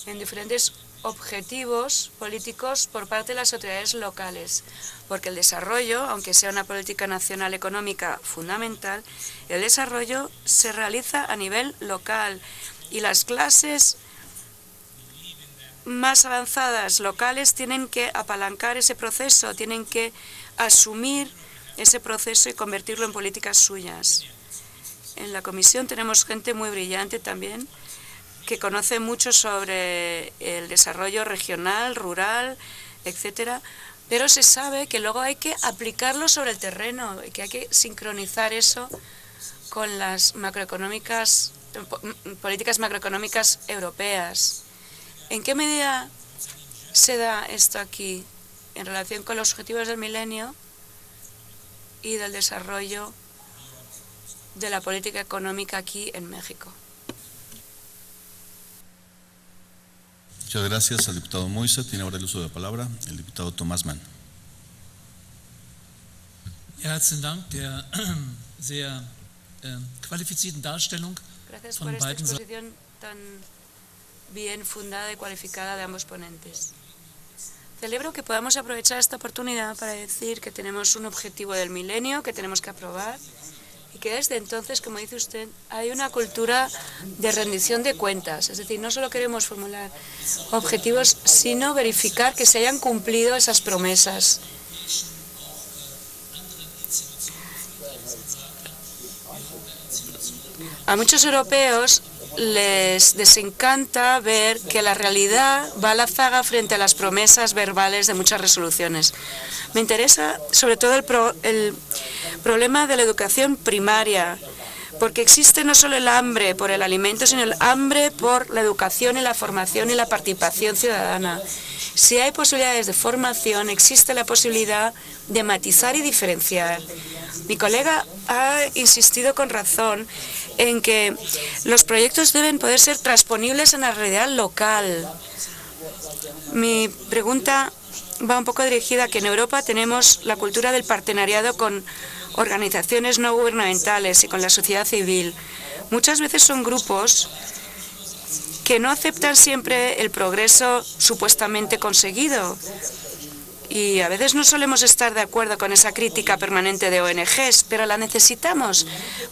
Speaker 7: en diferentes objetivos políticos por parte de las autoridades locales, porque el desarrollo, aunque sea una política nacional económica fundamental, el desarrollo se realiza a nivel local y las clases más avanzadas locales tienen que apalancar ese proceso, tienen que asumir ese proceso y convertirlo en políticas suyas. En la comisión tenemos gente muy brillante también, que conoce mucho sobre el desarrollo regional, rural, etcétera, pero se sabe que luego hay que aplicarlo sobre el terreno y que hay que sincronizar eso con las políticas macroeconómicas europeas. ¿En qué medida se da esto aquí en relación con los objetivos del milenio y del desarrollo de la política económica aquí en México?
Speaker 1: Muchas gracias al diputado Moisa. Tiene ahora el uso de la palabra el diputado Tomás Mann.
Speaker 6: Herzlichen Dank der sehr qualifizierten Darstellung
Speaker 7: Gracias por esta exposición tan bien fundada y cualificada de ambos ponentes. Celebro que podamos aprovechar esta oportunidad para decir que tenemos un objetivo del milenio que tenemos que aprobar y que desde entonces, como dice usted, hay una cultura de rendición de cuentas. Es decir, no solo queremos formular objetivos, sino verificar que se hayan cumplido esas promesas. A muchos europeos les desencanta ver que la realidad va a la zaga frente a las promesas verbales de muchas resoluciones. Me interesa sobre todo el problema de la educación primaria, porque existe no solo el hambre por el alimento, sino el hambre por la educación y la formación y la participación ciudadana. Si hay posibilidades de formación, existe la posibilidad de matizar y diferenciar. Mi colega ha insistido con razón en que los proyectos deben poder ser transponibles en la realidad local. Mi pregunta va un poco dirigida a que en Europa tenemos la cultura del partenariado con organizaciones no gubernamentales y con la sociedad civil. Muchas veces son grupos que no aceptan siempre el progreso supuestamente conseguido. Y a veces no solemos estar de acuerdo con esa crítica permanente de ONGs, pero la necesitamos.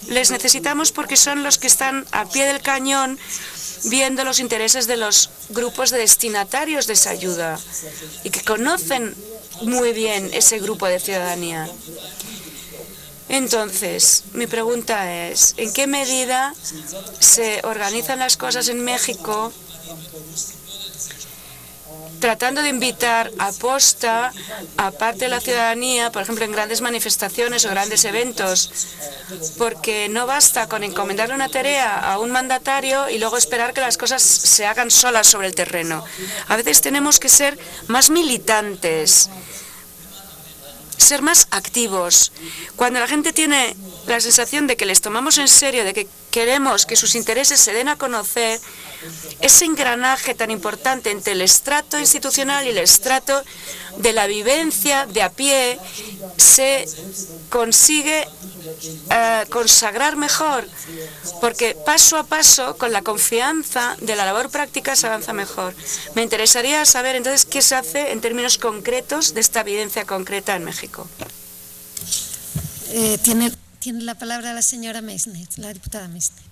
Speaker 7: Les necesitamos porque son los que están a pie del cañón viendo los intereses de los grupos de destinatarios de esa ayuda y que conocen muy bien ese grupo de ciudadanía. Entonces, mi pregunta es, ¿en qué medida se organizan las cosas en México tratando de invitar a posta a parte de la ciudadanía, por ejemplo, en grandes manifestaciones o grandes eventos? Porque no basta con encomendarle una tarea a un mandatario y luego esperar que las cosas se hagan solas sobre el terreno. A veces tenemos que ser más militantes, ser más activos. Cuando la gente tiene la sensación de que les tomamos en serio, de que queremos que sus intereses se den a conocer, ese engranaje tan importante entre el estrato institucional y el estrato de la vivencia de a pie se consigue consagrar mejor, porque paso a paso, con la confianza de la labor práctica, se avanza mejor. Me interesaría saber entonces qué se hace en términos concretos de esta vivencia concreta en México.
Speaker 3: Tiene la palabra la señora Meissner, la diputada Meissner.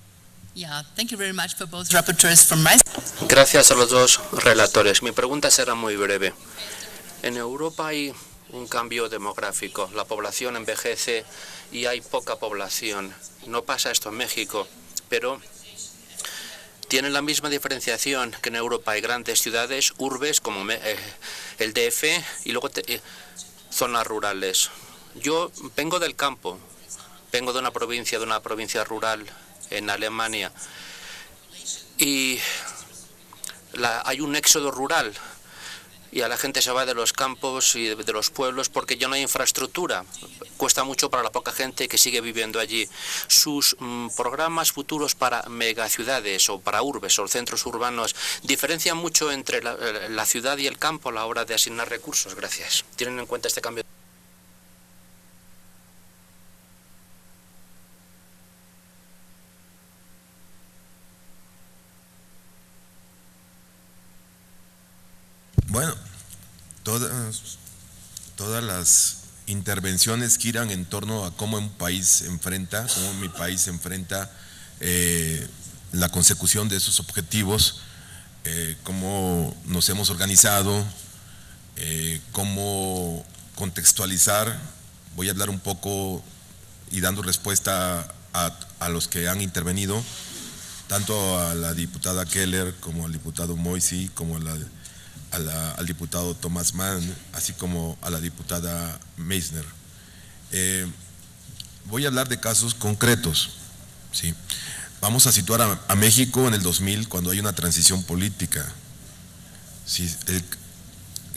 Speaker 5: Gracias a los dos relatores. Mi pregunta será muy breve. En Europa hay un cambio demográfico. La población envejece y hay poca población. No pasa esto en México, pero tienen la misma diferenciación que en Europa. Hay grandes ciudades, urbes como el DF y luego zonas rurales. Yo vengo del campo, vengo de una provincia rural en Alemania, y hay un éxodo rural y a la gente se va de los campos y de los pueblos porque ya no hay infraestructura. Cuesta mucho para la poca gente que sigue viviendo allí. Sus programas futuros para megaciudades o para urbes o centros urbanos diferencian mucho entre la ciudad y el campo a la hora de asignar recursos. Gracias. ¿Tienen en cuenta este cambio?
Speaker 2: Bueno, todas las intervenciones giran en torno a cómo mi país enfrenta la consecución de esos objetivos, cómo nos hemos organizado, cómo contextualizar. Voy a hablar un poco y dando respuesta a los que han intervenido, tanto a la diputada Keller como al diputado Moisy, como al diputado Thomas Mann, así como a la diputada Meissner. Voy a hablar de casos concretos, ¿sí? Vamos a situar a México en el 2000, cuando hay una transición política. ¿Sí?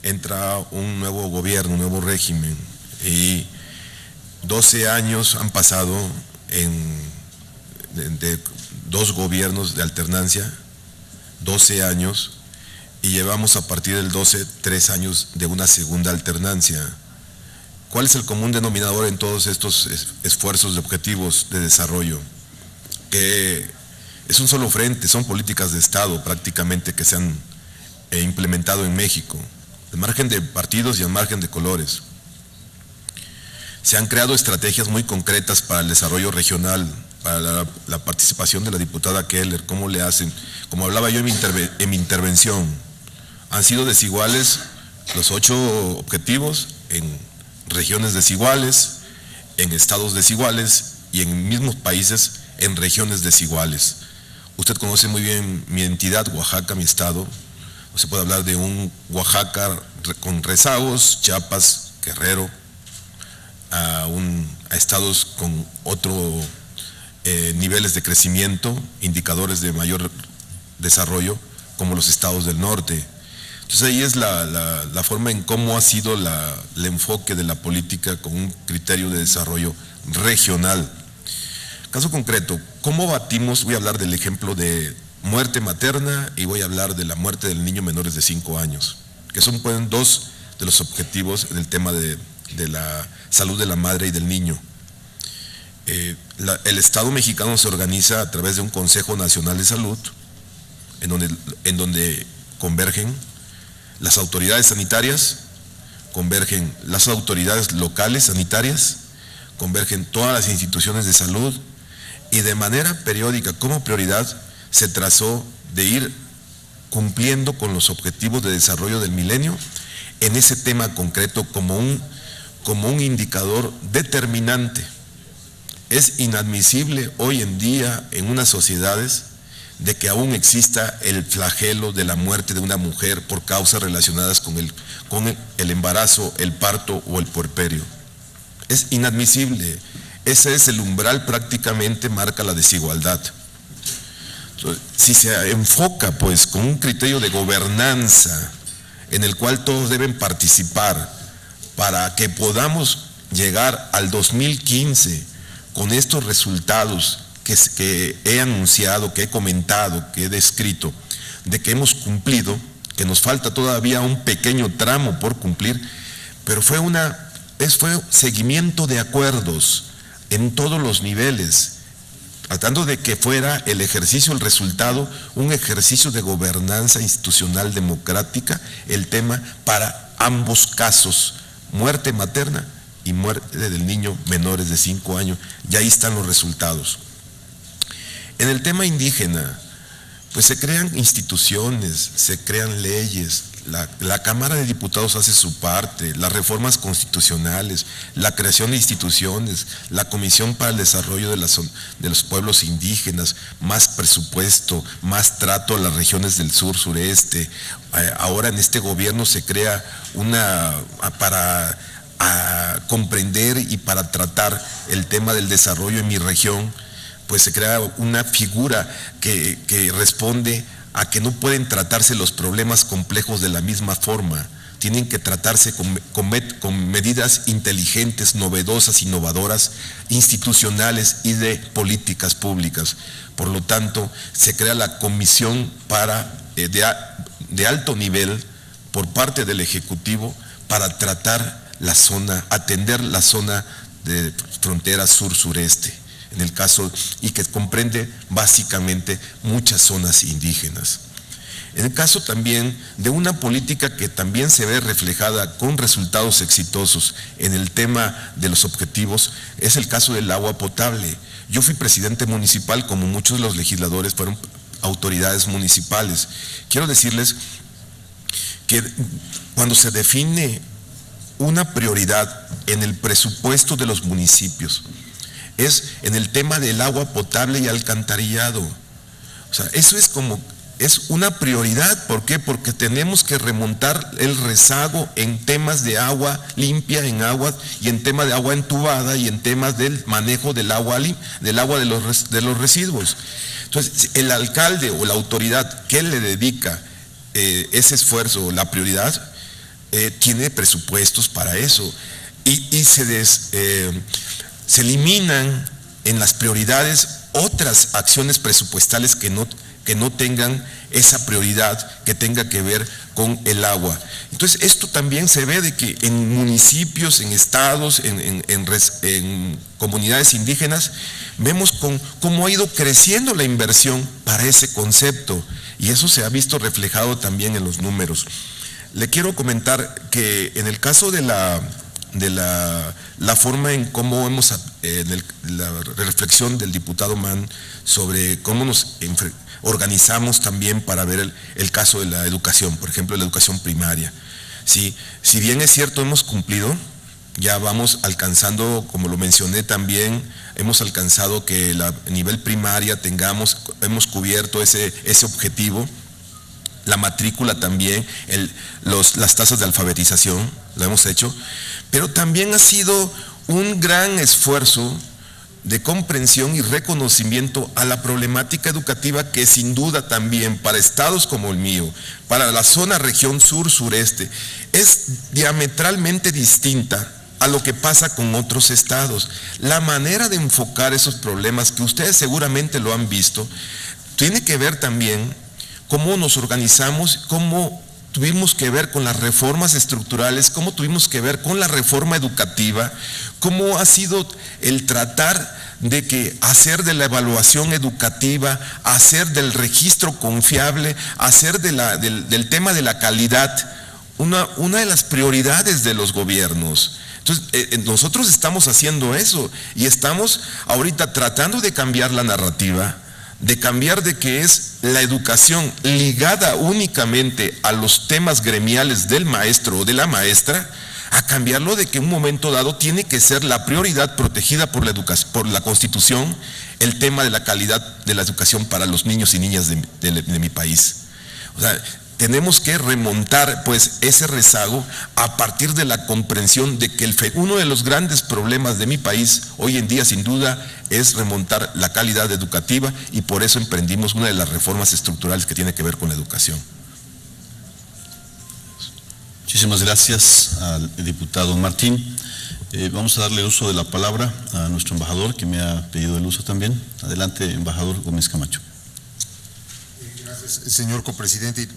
Speaker 2: Entra un nuevo gobierno, un nuevo régimen, y 12 años han pasado de dos gobiernos de alternancia, 12 años, y llevamos a partir del 12, 3 años de una segunda alternancia. ¿Cuál es el común denominador en todos estos esfuerzos de objetivos de desarrollo? Es un solo frente, son políticas de Estado prácticamente que se han implementado en México, al margen de partidos y al margen de colores. Se han creado estrategias muy concretas para el desarrollo regional, para la participación de la diputada Keller. ¿Cómo le hacen? Como hablaba yo en mi intervención, han sido desiguales los 8 objetivos en regiones desiguales, en estados desiguales y en mismos países en regiones desiguales. Usted conoce muy bien mi entidad, Oaxaca, mi estado. Se puede hablar de un Oaxaca con rezagos, Chiapas, Guerrero, a estados con otros niveles de crecimiento, indicadores de mayor desarrollo, como los estados del norte. Entonces ahí es la forma en cómo ha sido el enfoque de la política con un criterio de desarrollo regional. Caso concreto, ¿cómo batimos? Voy a hablar del ejemplo de muerte materna y voy a hablar de la muerte del niño menores de 5 años, que son dos de los objetivos del tema de la salud de la madre y del niño. El Estado mexicano se organiza a través de un Consejo Nacional de Salud, en donde convergen las autoridades sanitarias, convergen las autoridades locales sanitarias, convergen todas las instituciones de salud, y de manera periódica, como prioridad, se trazó de ir cumpliendo con los objetivos de desarrollo del milenio en ese tema concreto como un indicador determinante es inadmisible hoy en día en unas sociedades de que aún exista el flagelo de la muerte de una mujer por causas relacionadas con el embarazo, el parto o el puerperio. Es inadmisible. Ese es el umbral, prácticamente marca la desigualdad. Entonces, si se enfoca pues con un criterio de gobernanza en el cual todos deben participar para que podamos llegar al 2015 con estos resultados que he anunciado, que he comentado, que he descrito, de que hemos cumplido, que nos falta todavía un pequeño tramo por cumplir, pero fue seguimiento de acuerdos en todos los niveles, tratando de que fuera el ejercicio, el resultado, un ejercicio de gobernanza institucional democrática, el tema para ambos casos, muerte materna y muerte del niño menores de 5 años, y ahí están los resultados. En el tema indígena, pues se crean instituciones, se crean leyes, la Cámara de Diputados hace su parte, las reformas constitucionales, la creación de instituciones, la Comisión para el Desarrollo de los Pueblos Indígenas, más presupuesto, más trato a las regiones del sur, sureste. Ahora en este gobierno se crea para comprender y para tratar el tema del desarrollo en mi región, pues se crea una figura que responde a que no pueden tratarse los problemas complejos de la misma forma, tienen que tratarse con medidas inteligentes, novedosas, innovadoras, institucionales y de políticas públicas. Por lo tanto, se crea la comisión de alto nivel por parte del Ejecutivo para tratar la zona, atender la zona de frontera sur-sureste, en el caso, y que comprende básicamente muchas zonas indígenas. En el caso también de una política que también se ve reflejada con resultados exitosos en el tema de los objetivos, es el caso del agua potable. Yo fui presidente municipal, como muchos de los legisladores fueron autoridades municipales. Quiero decirles que cuando se define una prioridad en el presupuesto de los municipios, es en el tema del agua potable y alcantarillado. O sea, eso es una prioridad. ¿Por qué? Porque tenemos que remontar el rezago en temas de agua limpia, y en tema de agua entubada, y en temas del manejo del agua de los residuos. Entonces, el alcalde o la autoridad que le dedica ese esfuerzo, la prioridad, tiene presupuestos para eso, y se eliminan en las prioridades otras acciones presupuestales que no tengan esa prioridad que tenga que ver con el agua. Entonces, esto también se ve de que en municipios, en estados, en comunidades indígenas, vemos cómo ha ido creciendo la inversión para ese concepto, y eso se ha visto reflejado también en los números. Le quiero comentar que en el caso de la forma en cómo la reflexión del diputado Mann sobre cómo nos organizamos también para ver el caso de la educación, por ejemplo, la educación primaria. ¿Sí? Si bien es cierto, hemos cumplido, ya vamos alcanzando, como lo mencioné también, hemos alcanzado que a nivel primaria hemos cubierto ese objetivo. La matrícula también, las tasas de alfabetización, lo hemos hecho, pero también ha sido un gran esfuerzo de comprensión y reconocimiento a la problemática educativa que sin duda también para estados como el mío, para la zona región sur-sureste, es diametralmente distinta a lo que pasa con otros estados. La manera de enfocar esos problemas, que ustedes seguramente lo han visto, tiene que ver también cómo nos organizamos, cómo tuvimos que ver con las reformas estructurales, cómo tuvimos que ver con la reforma educativa, cómo ha sido el tratar de hacer de la evaluación educativa, hacer del registro confiable, hacer del tema de la calidad una de las prioridades de los gobiernos. Entonces, nosotros estamos haciendo eso y estamos ahorita tratando de cambiar la narrativa, de cambiar de que es la educación ligada únicamente a los temas gremiales del maestro o de la maestra, a cambiarlo de que en un momento dado tiene que ser la prioridad protegida por la educación, por la Constitución, el tema de la calidad de la educación para los niños y niñas de mi país. O sea, tenemos que remontar pues ese rezago a partir de la comprensión de que uno de los grandes problemas de mi país hoy en día sin duda es remontar la calidad educativa, y por eso emprendimos una de las reformas estructurales que tiene que ver con la educación.
Speaker 1: Muchísimas gracias al diputado Martín. Vamos a darle uso de la palabra a nuestro embajador, que me ha pedido el uso también. Adelante, embajador Gómez Camacho.
Speaker 8: Gracias, señor copresidente.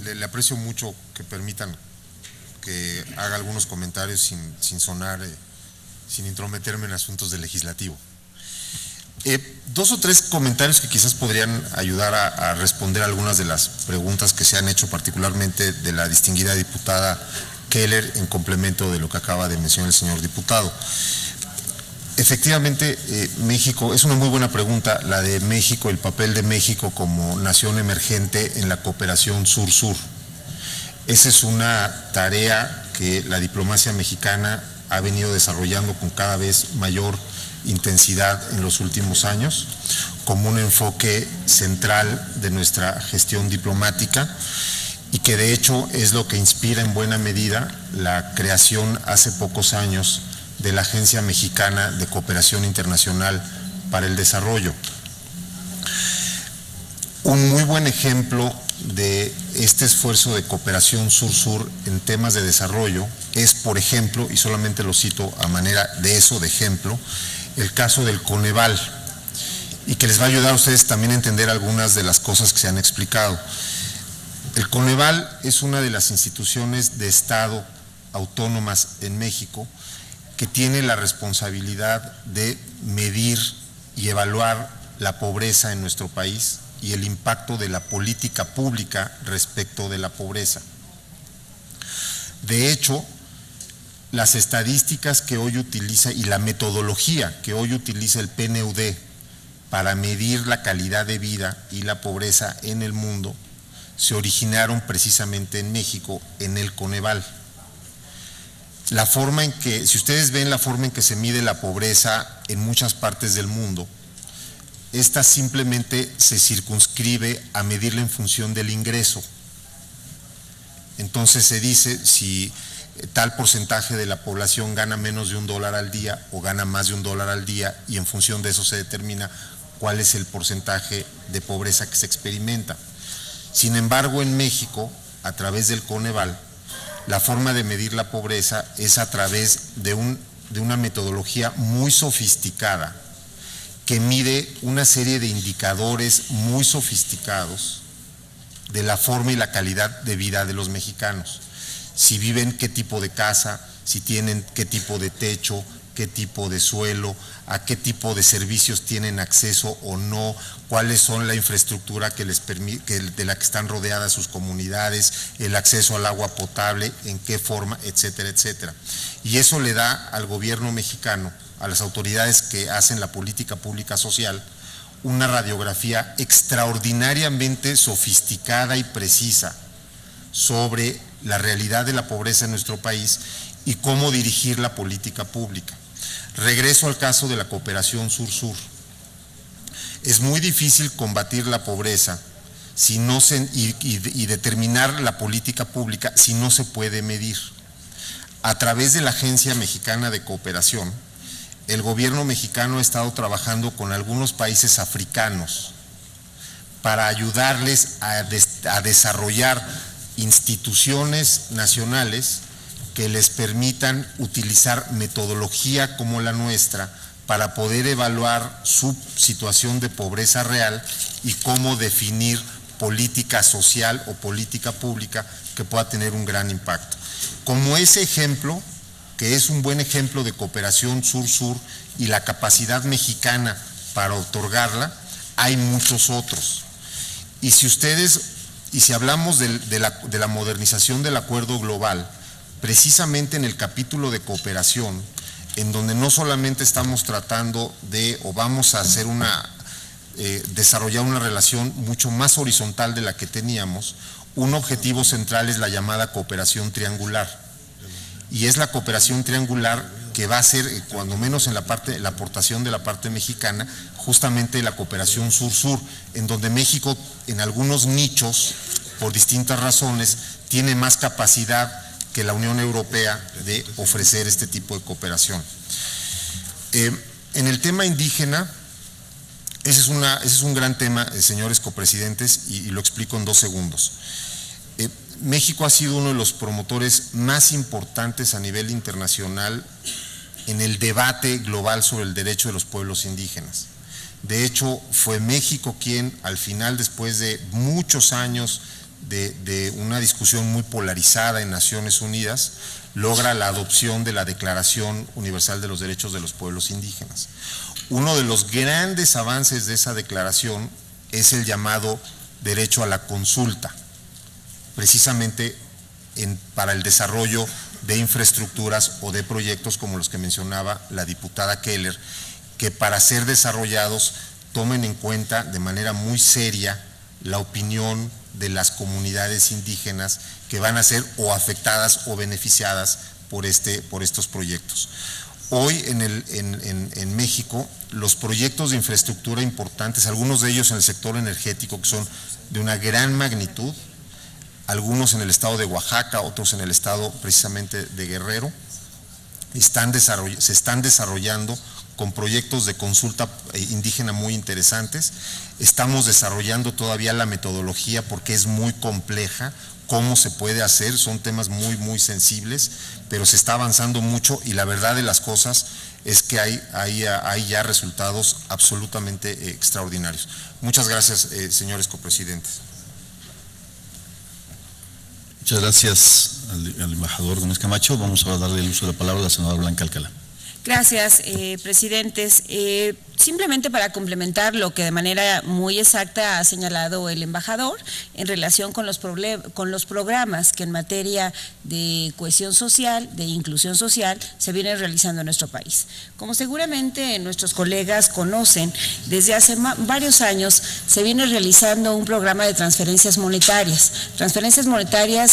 Speaker 8: Le aprecio mucho que permitan que haga algunos comentarios sin intrometerme en asuntos del legislativo. Dos o tres comentarios que quizás podrían ayudar a responder algunas de las preguntas que se han hecho, particularmente de la distinguida diputada Keller, en complemento de lo que acaba de mencionar el señor diputado. Efectivamente, México, es una muy buena pregunta la de México, el papel de México como nación emergente en la cooperación sur-sur. Esa es una tarea que la diplomacia mexicana ha venido desarrollando con cada vez mayor intensidad en los últimos años, como un enfoque central de nuestra gestión diplomática, y que de hecho es lo que inspira en buena medida la creación hace pocos años de la Agencia Mexicana de Cooperación Internacional para el Desarrollo. Un muy buen ejemplo de este esfuerzo de cooperación sur-sur en temas de desarrollo es, por ejemplo, y solamente lo cito a manera de eso, de ejemplo, el caso del Coneval, y que les va a ayudar a ustedes también a entender algunas de las cosas que se han explicado. El Coneval es una de las instituciones de Estado autónomas en México que tiene la responsabilidad de medir y evaluar la pobreza en nuestro país y el impacto de la política pública respecto de la pobreza. De hecho, las estadísticas que hoy utiliza y la metodología que hoy utiliza el PNUD para medir la calidad de vida y la pobreza en el mundo se originaron precisamente en México, en el Coneval. La forma en que, si ustedes ven la forma en que se mide la pobreza en muchas partes del mundo, esta simplemente se circunscribe a medirla en función del ingreso. Entonces se dice si tal porcentaje de la población gana menos de $1 al día o gana más de $1 al día, y en función de eso se determina cuál es el porcentaje de pobreza que se experimenta. Sin embargo, en México, a través del Coneval, la forma de medir la pobreza es a través de una metodología muy sofisticada que mide una serie de indicadores muy sofisticados de la forma y la calidad de vida de los mexicanos. Si viven, qué tipo de casa, si tienen qué tipo de techo, qué tipo de suelo, a qué tipo de servicios tienen acceso o no, cuáles son la infraestructura que les permite, de la que están rodeadas sus comunidades, el acceso al agua potable, en qué forma, etcétera, etcétera. Y eso le da al gobierno mexicano, a las autoridades que hacen la política pública social, una radiografía extraordinariamente sofisticada y precisa sobre la realidad de la pobreza en nuestro país y cómo dirigir la política pública. Regreso al caso de la cooperación sur-sur. Es muy difícil combatir la pobreza si no y determinar la política pública si no se puede medir. A través de la Agencia Mexicana de Cooperación, el gobierno mexicano ha estado trabajando con algunos países africanos para ayudarles a desarrollar instituciones nacionales que les permitan utilizar metodología como la nuestra para poder evaluar su situación de pobreza real y cómo definir política social o política pública que pueda tener un gran impacto. Como ese ejemplo, que es un buen ejemplo de cooperación sur-sur y la capacidad mexicana para otorgarla, hay muchos otros. Y si hablamos de la modernización del acuerdo global, precisamente en el capítulo de cooperación, en donde no solamente estamos tratando de, o vamos a hacer desarrollar una relación mucho más horizontal de la que teníamos, un objetivo central es la llamada cooperación triangular. y es la cooperación triangular que va a ser, cuando menos en la aportación de la parte mexicana, justamente la cooperación sur-sur, en donde México en algunos nichos, por distintas razones, tiene más capacidad que la Unión Europea de ofrecer este tipo de cooperación. En el tema indígena, ese es un gran tema, señores copresidentes, y lo explico en 2 segundos. México ha sido uno de los promotores más importantes a nivel internacional en el debate global sobre el derecho de los pueblos indígenas. De hecho, fue México quien, al final, después de muchos años de una discusión muy polarizada en Naciones Unidas, logra la adopción de la Declaración Universal de los Derechos de los Pueblos Indígenas. Uno de los grandes avances de esa declaración es el llamado derecho a la consulta, precisamente para el desarrollo de infraestructuras o de proyectos como los que mencionaba la diputada Keller, que para ser desarrollados tomen en cuenta de manera muy seria la opinión de las comunidades indígenas que van a ser o afectadas o beneficiadas por estos proyectos. Hoy en México los proyectos de infraestructura importantes, algunos de ellos en el sector energético que son de una gran magnitud, algunos en el estado de Oaxaca, otros en el estado precisamente de Guerrero, se están desarrollando con proyectos de consulta indígena muy interesantes. Estamos desarrollando todavía la metodología porque es muy compleja, cómo se puede hacer, son temas muy sensibles, pero se está avanzando mucho y la verdad de las cosas es que hay ya resultados absolutamente extraordinarios. Muchas gracias, señores copresidentes.
Speaker 1: Muchas gracias al embajador Gómez Camacho. Vamos ahora a darle el uso de la palabra a la senadora Blanca Alcalá.
Speaker 9: Gracias, presidentes. Simplemente para complementar lo que de manera muy exacta ha señalado el embajador en relación con los programas que en materia de cohesión social, de inclusión social, se vienen realizando en nuestro país. Como seguramente nuestros colegas conocen, desde hace varios años se viene realizando un programa de transferencias monetarias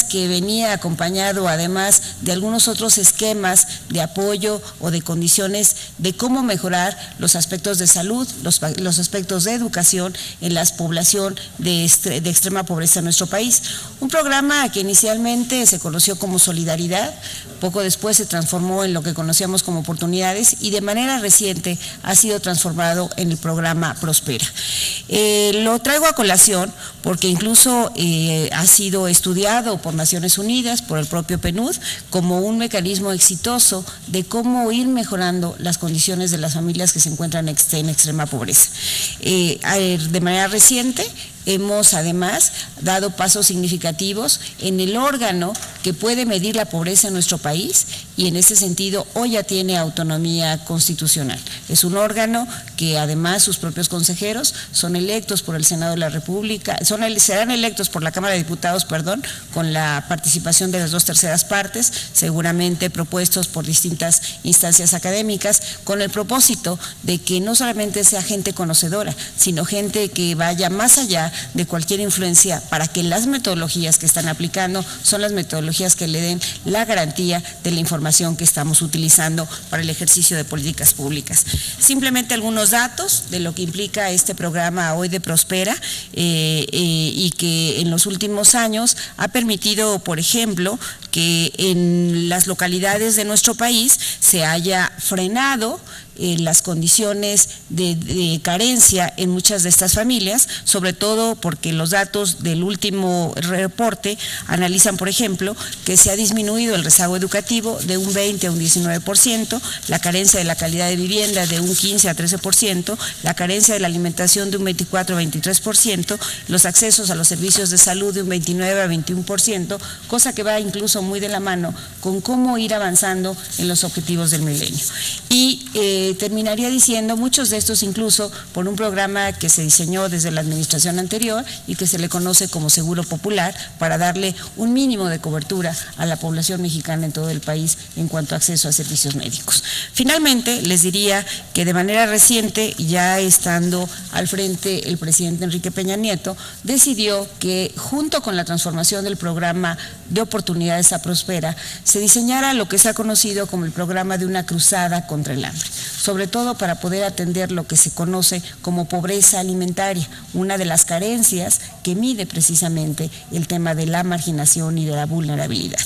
Speaker 9: que venía acompañado además de algunos otros esquemas de apoyo o de condiciones de cómo mejorar los aspectos de salud, los aspectos de educación en la población de extrema pobreza en nuestro país. Un programa que inicialmente se conoció como Solidaridad, poco después se transformó en lo que conocíamos como Oportunidades y de manera reciente ha sido transformado en el programa Prospera. Lo traigo a colación porque incluso ha sido estudiado por Naciones Unidas, por el propio PNUD, como un mecanismo exitoso de cómo ir mejorando las condiciones de las familias que se encuentran en extrema pobreza. De manera reciente hemos además dado pasos significativos en el órgano que puede medir la pobreza en nuestro país y en ese sentido hoy ya tiene autonomía constitucional. Es un órgano que además sus propios consejeros son electos por el Senado de la República, serán electos por la Cámara de Diputados, con la participación de las 2/3 partes, seguramente propuestos por distintas instancias académicas, con el propósito de que no solamente sea gente conocedora, sino gente que vaya más allá de cualquier influencia para que las metodologías que están aplicando son las metodologías que le den la garantía de la información que estamos utilizando para el ejercicio de políticas públicas. Simplemente algunos datos de lo que implica este programa hoy de Prospera y que en los últimos años ha permitido, por ejemplo, que en las localidades de nuestro país se haya frenado las condiciones de carencia en muchas de estas familias, sobre todo porque los datos del último reporte analizan, por ejemplo, que se ha disminuido el rezago educativo de un 20 a un 19%, la carencia de la calidad de vivienda de un 15 a 13%, la carencia de la alimentación de un 24 a 23%, los accesos a los servicios de salud de un 29 a 21%, cosa que va incluso muy de la mano con cómo ir avanzando en los objetivos del milenio. Y terminaría diciendo, muchos de estos incluso por un programa que se diseñó desde la administración anterior y que se le conoce como Seguro Popular para darle un mínimo de cobertura a la población mexicana en todo el país en cuanto a acceso a servicios médicos. Finalmente, les diría que de manera reciente, ya estando al frente el presidente Enrique Peña Nieto, decidió que junto con la transformación del programa de oportunidades pobreza prospera, se diseñara lo que se ha conocido como el programa de una cruzada contra el hambre, sobre todo para poder atender lo que se conoce como pobreza alimentaria, una de las carencias que mide precisamente el tema de la marginación y de la vulnerabilidad.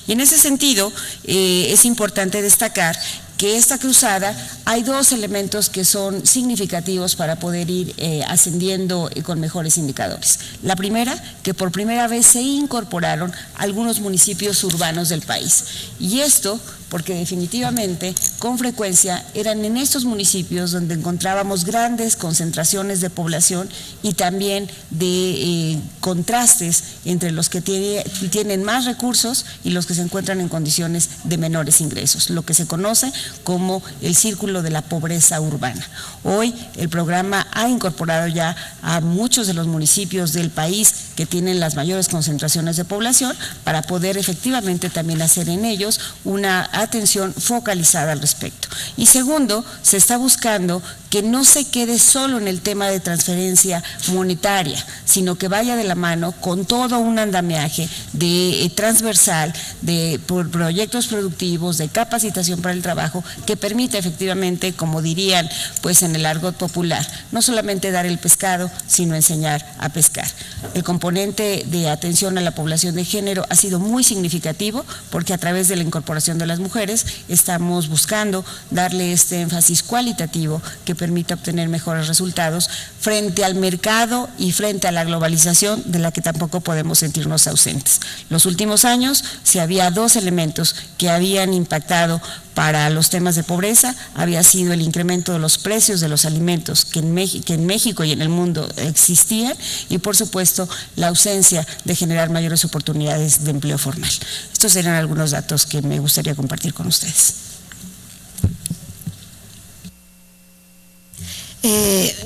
Speaker 9: Y en ese sentido, es importante destacar que esta cruzada hay dos elementos que son significativos para poder ir ascendiendo con mejores indicadores. La primera, que por primera vez se incorporaron algunos municipios urbanos del país. Y esto porque definitivamente con frecuencia eran en estos municipios donde encontrábamos grandes concentraciones de población y también de contrastes entre los que tienen más recursos y los que se encuentran en condiciones de menores ingresos, lo que se conoce como el círculo de la pobreza urbana. Hoy el programa ha incorporado ya a muchos de los municipios del país que tienen las mayores concentraciones de población para poder efectivamente también hacer en ellos una atención focalizada al respecto. Y segundo, se está buscando que no se quede solo en el tema de transferencia monetaria, sino que vaya de la mano con todo un andamiaje de transversal, de proyectos productivos, de capacitación para el trabajo, que permita efectivamente, como dirían pues en el argot popular, no solamente dar el pescado, sino enseñar a pescar. El componente de atención a la población de género ha sido muy significativo porque a través de la incorporación de las mujeres estamos buscando darle este énfasis cualitativo que permita obtener mejores resultados frente al mercado y frente a la globalización de la que tampoco podemos sentirnos ausentes. Los últimos años, si había dos elementos que habían impactado para los temas de pobreza, había sido el incremento de los precios de los alimentos que en México y en el mundo existían y por supuesto la ausencia de generar mayores oportunidades de empleo formal. Estos eran algunos datos que me gustaría compartir con ustedes.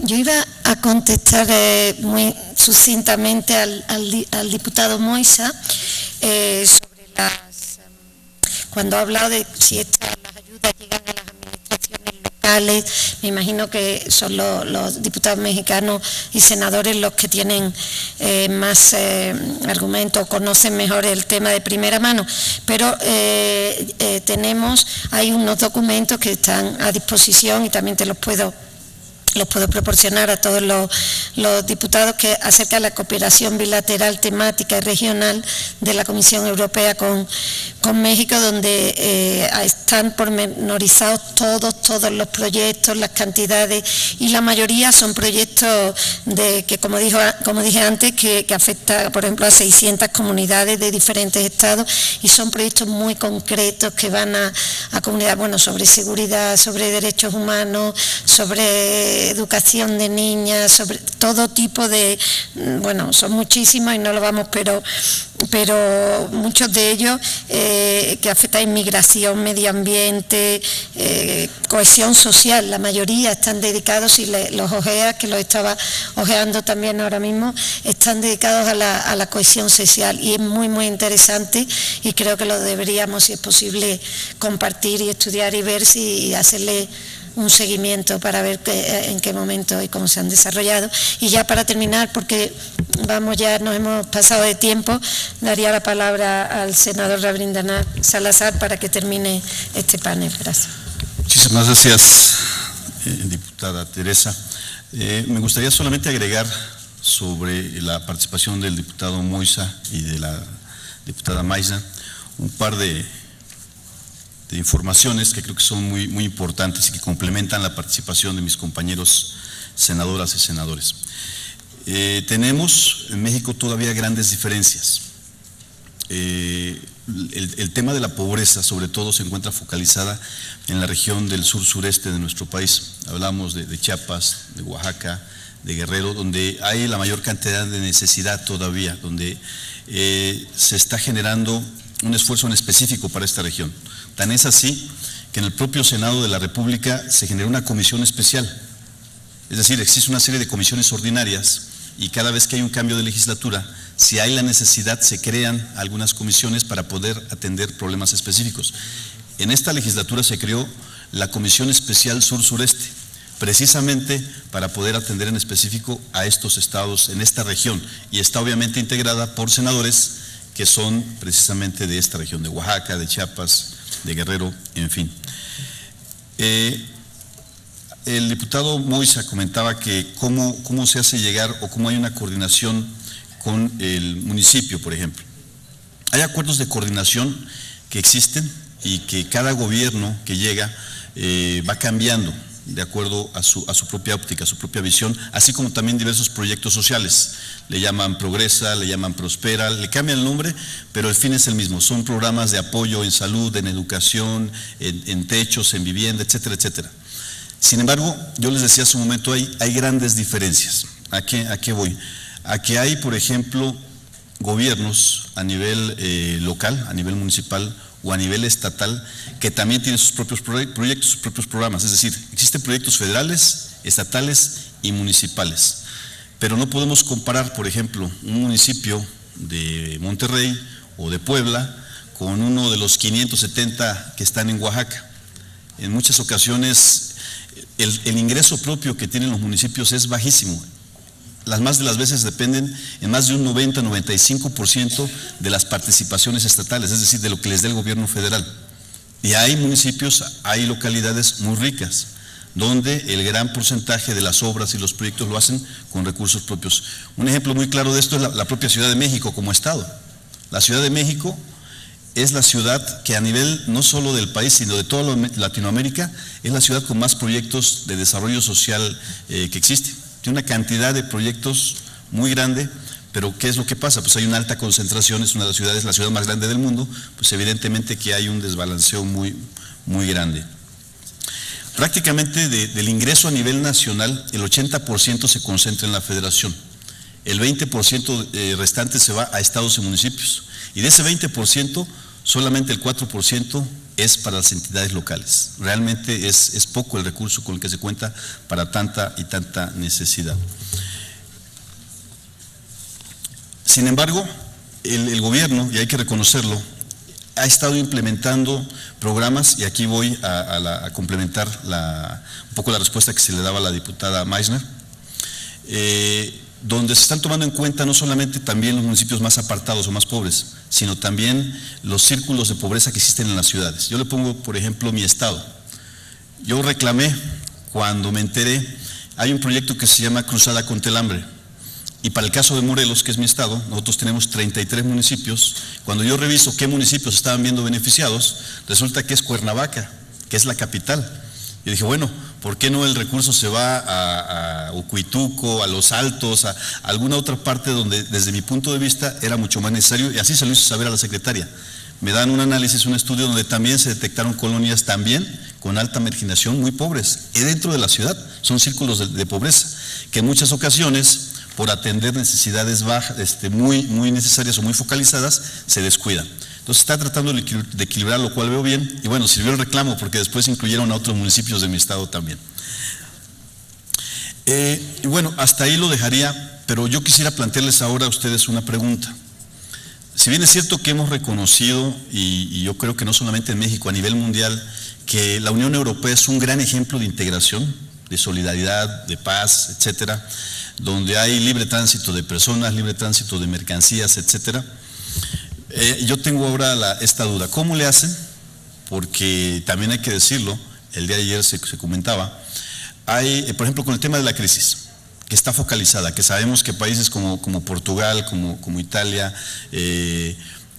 Speaker 3: Yo iba a contestar muy sucintamente al diputado Moisa sobre cuando ha hablado de si las ayudas llegan a las administraciones locales. Me imagino que son los diputados mexicanos y senadores los que tienen más argumentos, conocen mejor el tema de primera mano, pero hay unos documentos que están a disposición y también los puedo proporcionar a todos los diputados que acerca de la cooperación bilateral, temática y regional de la Comisión Europea con México, donde están pormenorizados todos los proyectos, las cantidades, y la mayoría son proyectos que como dije antes, que afecta, por ejemplo, a 600 comunidades de diferentes estados, y son proyectos muy concretos que van a comunidades, sobre seguridad, sobre derechos humanos, sobre educación de niñas, sobre todo tipo de, son muchísimos y no lo vamos, pero muchos de ellos que afectan a inmigración, medio ambiente, cohesión social, la mayoría están dedicados, y los OGEA, que los estaba ojeando también ahora mismo, están dedicados a la cohesión social, y es muy muy interesante, y creo que lo deberíamos, si es posible, compartir y estudiar y ver y hacerle un seguimiento para ver en qué momento y cómo se han desarrollado. Y ya para terminar, porque ya nos hemos pasado de tiempo, daría la palabra al senador Rabindranath Salazar para que termine este panel. Gracias.
Speaker 1: Muchísimas gracias, diputada Teresa. Me gustaría solamente agregar sobre la participación del diputado Moisa y de la diputada Maysa un par de informaciones que creo que son muy, muy importantes y que complementan la participación de mis compañeros senadoras y senadores. Tenemos en México todavía grandes diferencias. El tema de la pobreza, sobre todo, se encuentra focalizada en la región del sur-sureste de nuestro país. Hablamos de Chiapas, de Oaxaca, de Guerrero, donde hay la mayor cantidad de necesidad todavía, donde se está generando un esfuerzo en específico para esta región. Tan es así que en el propio Senado de la República se generó una comisión especial. Es decir, existe una serie de comisiones ordinarias y cada vez que hay un cambio de legislatura, si hay la necesidad, se crean algunas comisiones para poder atender problemas específicos. En esta legislatura se creó la Comisión Especial Sur-Sureste, precisamente para poder atender en específico a estos estados en esta región, y está obviamente integrada por senadores que son precisamente de esta región, de Oaxaca, de Chiapas, de Guerrero, en fin. El diputado Moisa comentaba que cómo se hace llegar o cómo hay una coordinación con el municipio, por ejemplo. Hay acuerdos de coordinación que existen y que cada gobierno que llega va cambiando de acuerdo a su propia óptica, a su propia visión, así como también diversos proyectos sociales. Le llaman Progresa, le llaman Prospera, le cambian el nombre, pero el fin es el mismo. Son programas de apoyo en salud, en educación, en techos, en vivienda, etcétera, etcétera. Sin embargo, yo les decía hace un momento, hay grandes diferencias. ¿A qué voy? A que hay, por ejemplo, gobiernos a nivel local, a nivel municipal o a nivel estatal, que también tienen sus propios proyectos, sus propios programas. Es decir, existen proyectos federales, estatales y municipales. Pero no podemos comparar, por ejemplo, un municipio de Monterrey o de Puebla con uno de los 570 que están en Oaxaca. En muchas ocasiones el ingreso propio que tienen los municipios es bajísimo. Las más de las veces dependen en más de un 90-95% de las participaciones estatales, es decir, de lo que les dé el gobierno federal. Y hay municipios, hay localidades muy ricas, donde el gran porcentaje de las obras y los proyectos lo hacen con recursos propios. Un ejemplo muy claro de esto es la propia Ciudad de México como estado. La Ciudad de México es la ciudad que a nivel no solo del país, sino de toda Latinoamérica, es la ciudad con más proyectos de desarrollo social que existe. Tiene una cantidad de proyectos muy grande, pero ¿qué es lo que pasa? Pues hay una alta concentración, es una de las ciudades, la ciudad más grande del mundo, pues evidentemente que hay un desbalanceo muy grande. Prácticamente del ingreso a nivel nacional, el 80% se concentra en la federación, el 20% restante se va a estados y municipios, y de ese 20%, solamente el 4% es para las entidades locales. Realmente es poco el recurso con el que se cuenta para tanta y tanta necesidad. Sin embargo, el gobierno, y hay que reconocerlo, ha estado implementando programas, y aquí voy a complementar un poco la respuesta que se le daba a la diputada Meissner, donde se están tomando en cuenta no solamente también los municipios más apartados o más pobres, sino también los círculos de pobreza que existen en las ciudades. Yo le pongo, por ejemplo, mi estado. Yo reclamé, cuando me enteré, hay un proyecto que se llama Cruzada contra el Hambre, y para el caso de Morelos, que es mi estado, nosotros tenemos 33 municipios. Cuando yo reviso qué municipios estaban viendo beneficiados, resulta que es Cuernavaca, que es la capital. Yo dije, bueno, ¿por qué no el recurso se va a Huituco, a Los Altos, a alguna otra parte donde desde mi punto de vista era mucho más necesario? Y así se lo hice saber a la secretaria. Me dan un análisis, un estudio donde también se detectaron colonias también con alta marginación muy pobres. Y dentro de la ciudad son círculos de pobreza, que en muchas ocasiones, por atender necesidades bajas, muy necesarias o muy focalizadas, se descuidan. Entonces está tratando de equilibrar, lo cual veo bien, y bueno, sirvió el reclamo porque después incluyeron a otros municipios de mi estado también. Y bueno, hasta ahí lo dejaría, pero yo quisiera plantearles ahora a ustedes una pregunta. Si bien es cierto que hemos reconocido, y yo creo que no solamente en México, a nivel mundial, que la Unión Europea es un gran ejemplo de integración, de solidaridad, de paz, etcétera, donde hay libre tránsito de personas, libre tránsito de mercancías, etcétera. Yo tengo ahora esta duda, ¿cómo le hacen? Porque también hay que decirlo, el día de ayer se comentaba, hay, por ejemplo, con el tema de la crisis, que está focalizada, que sabemos que países como Portugal, como Italia,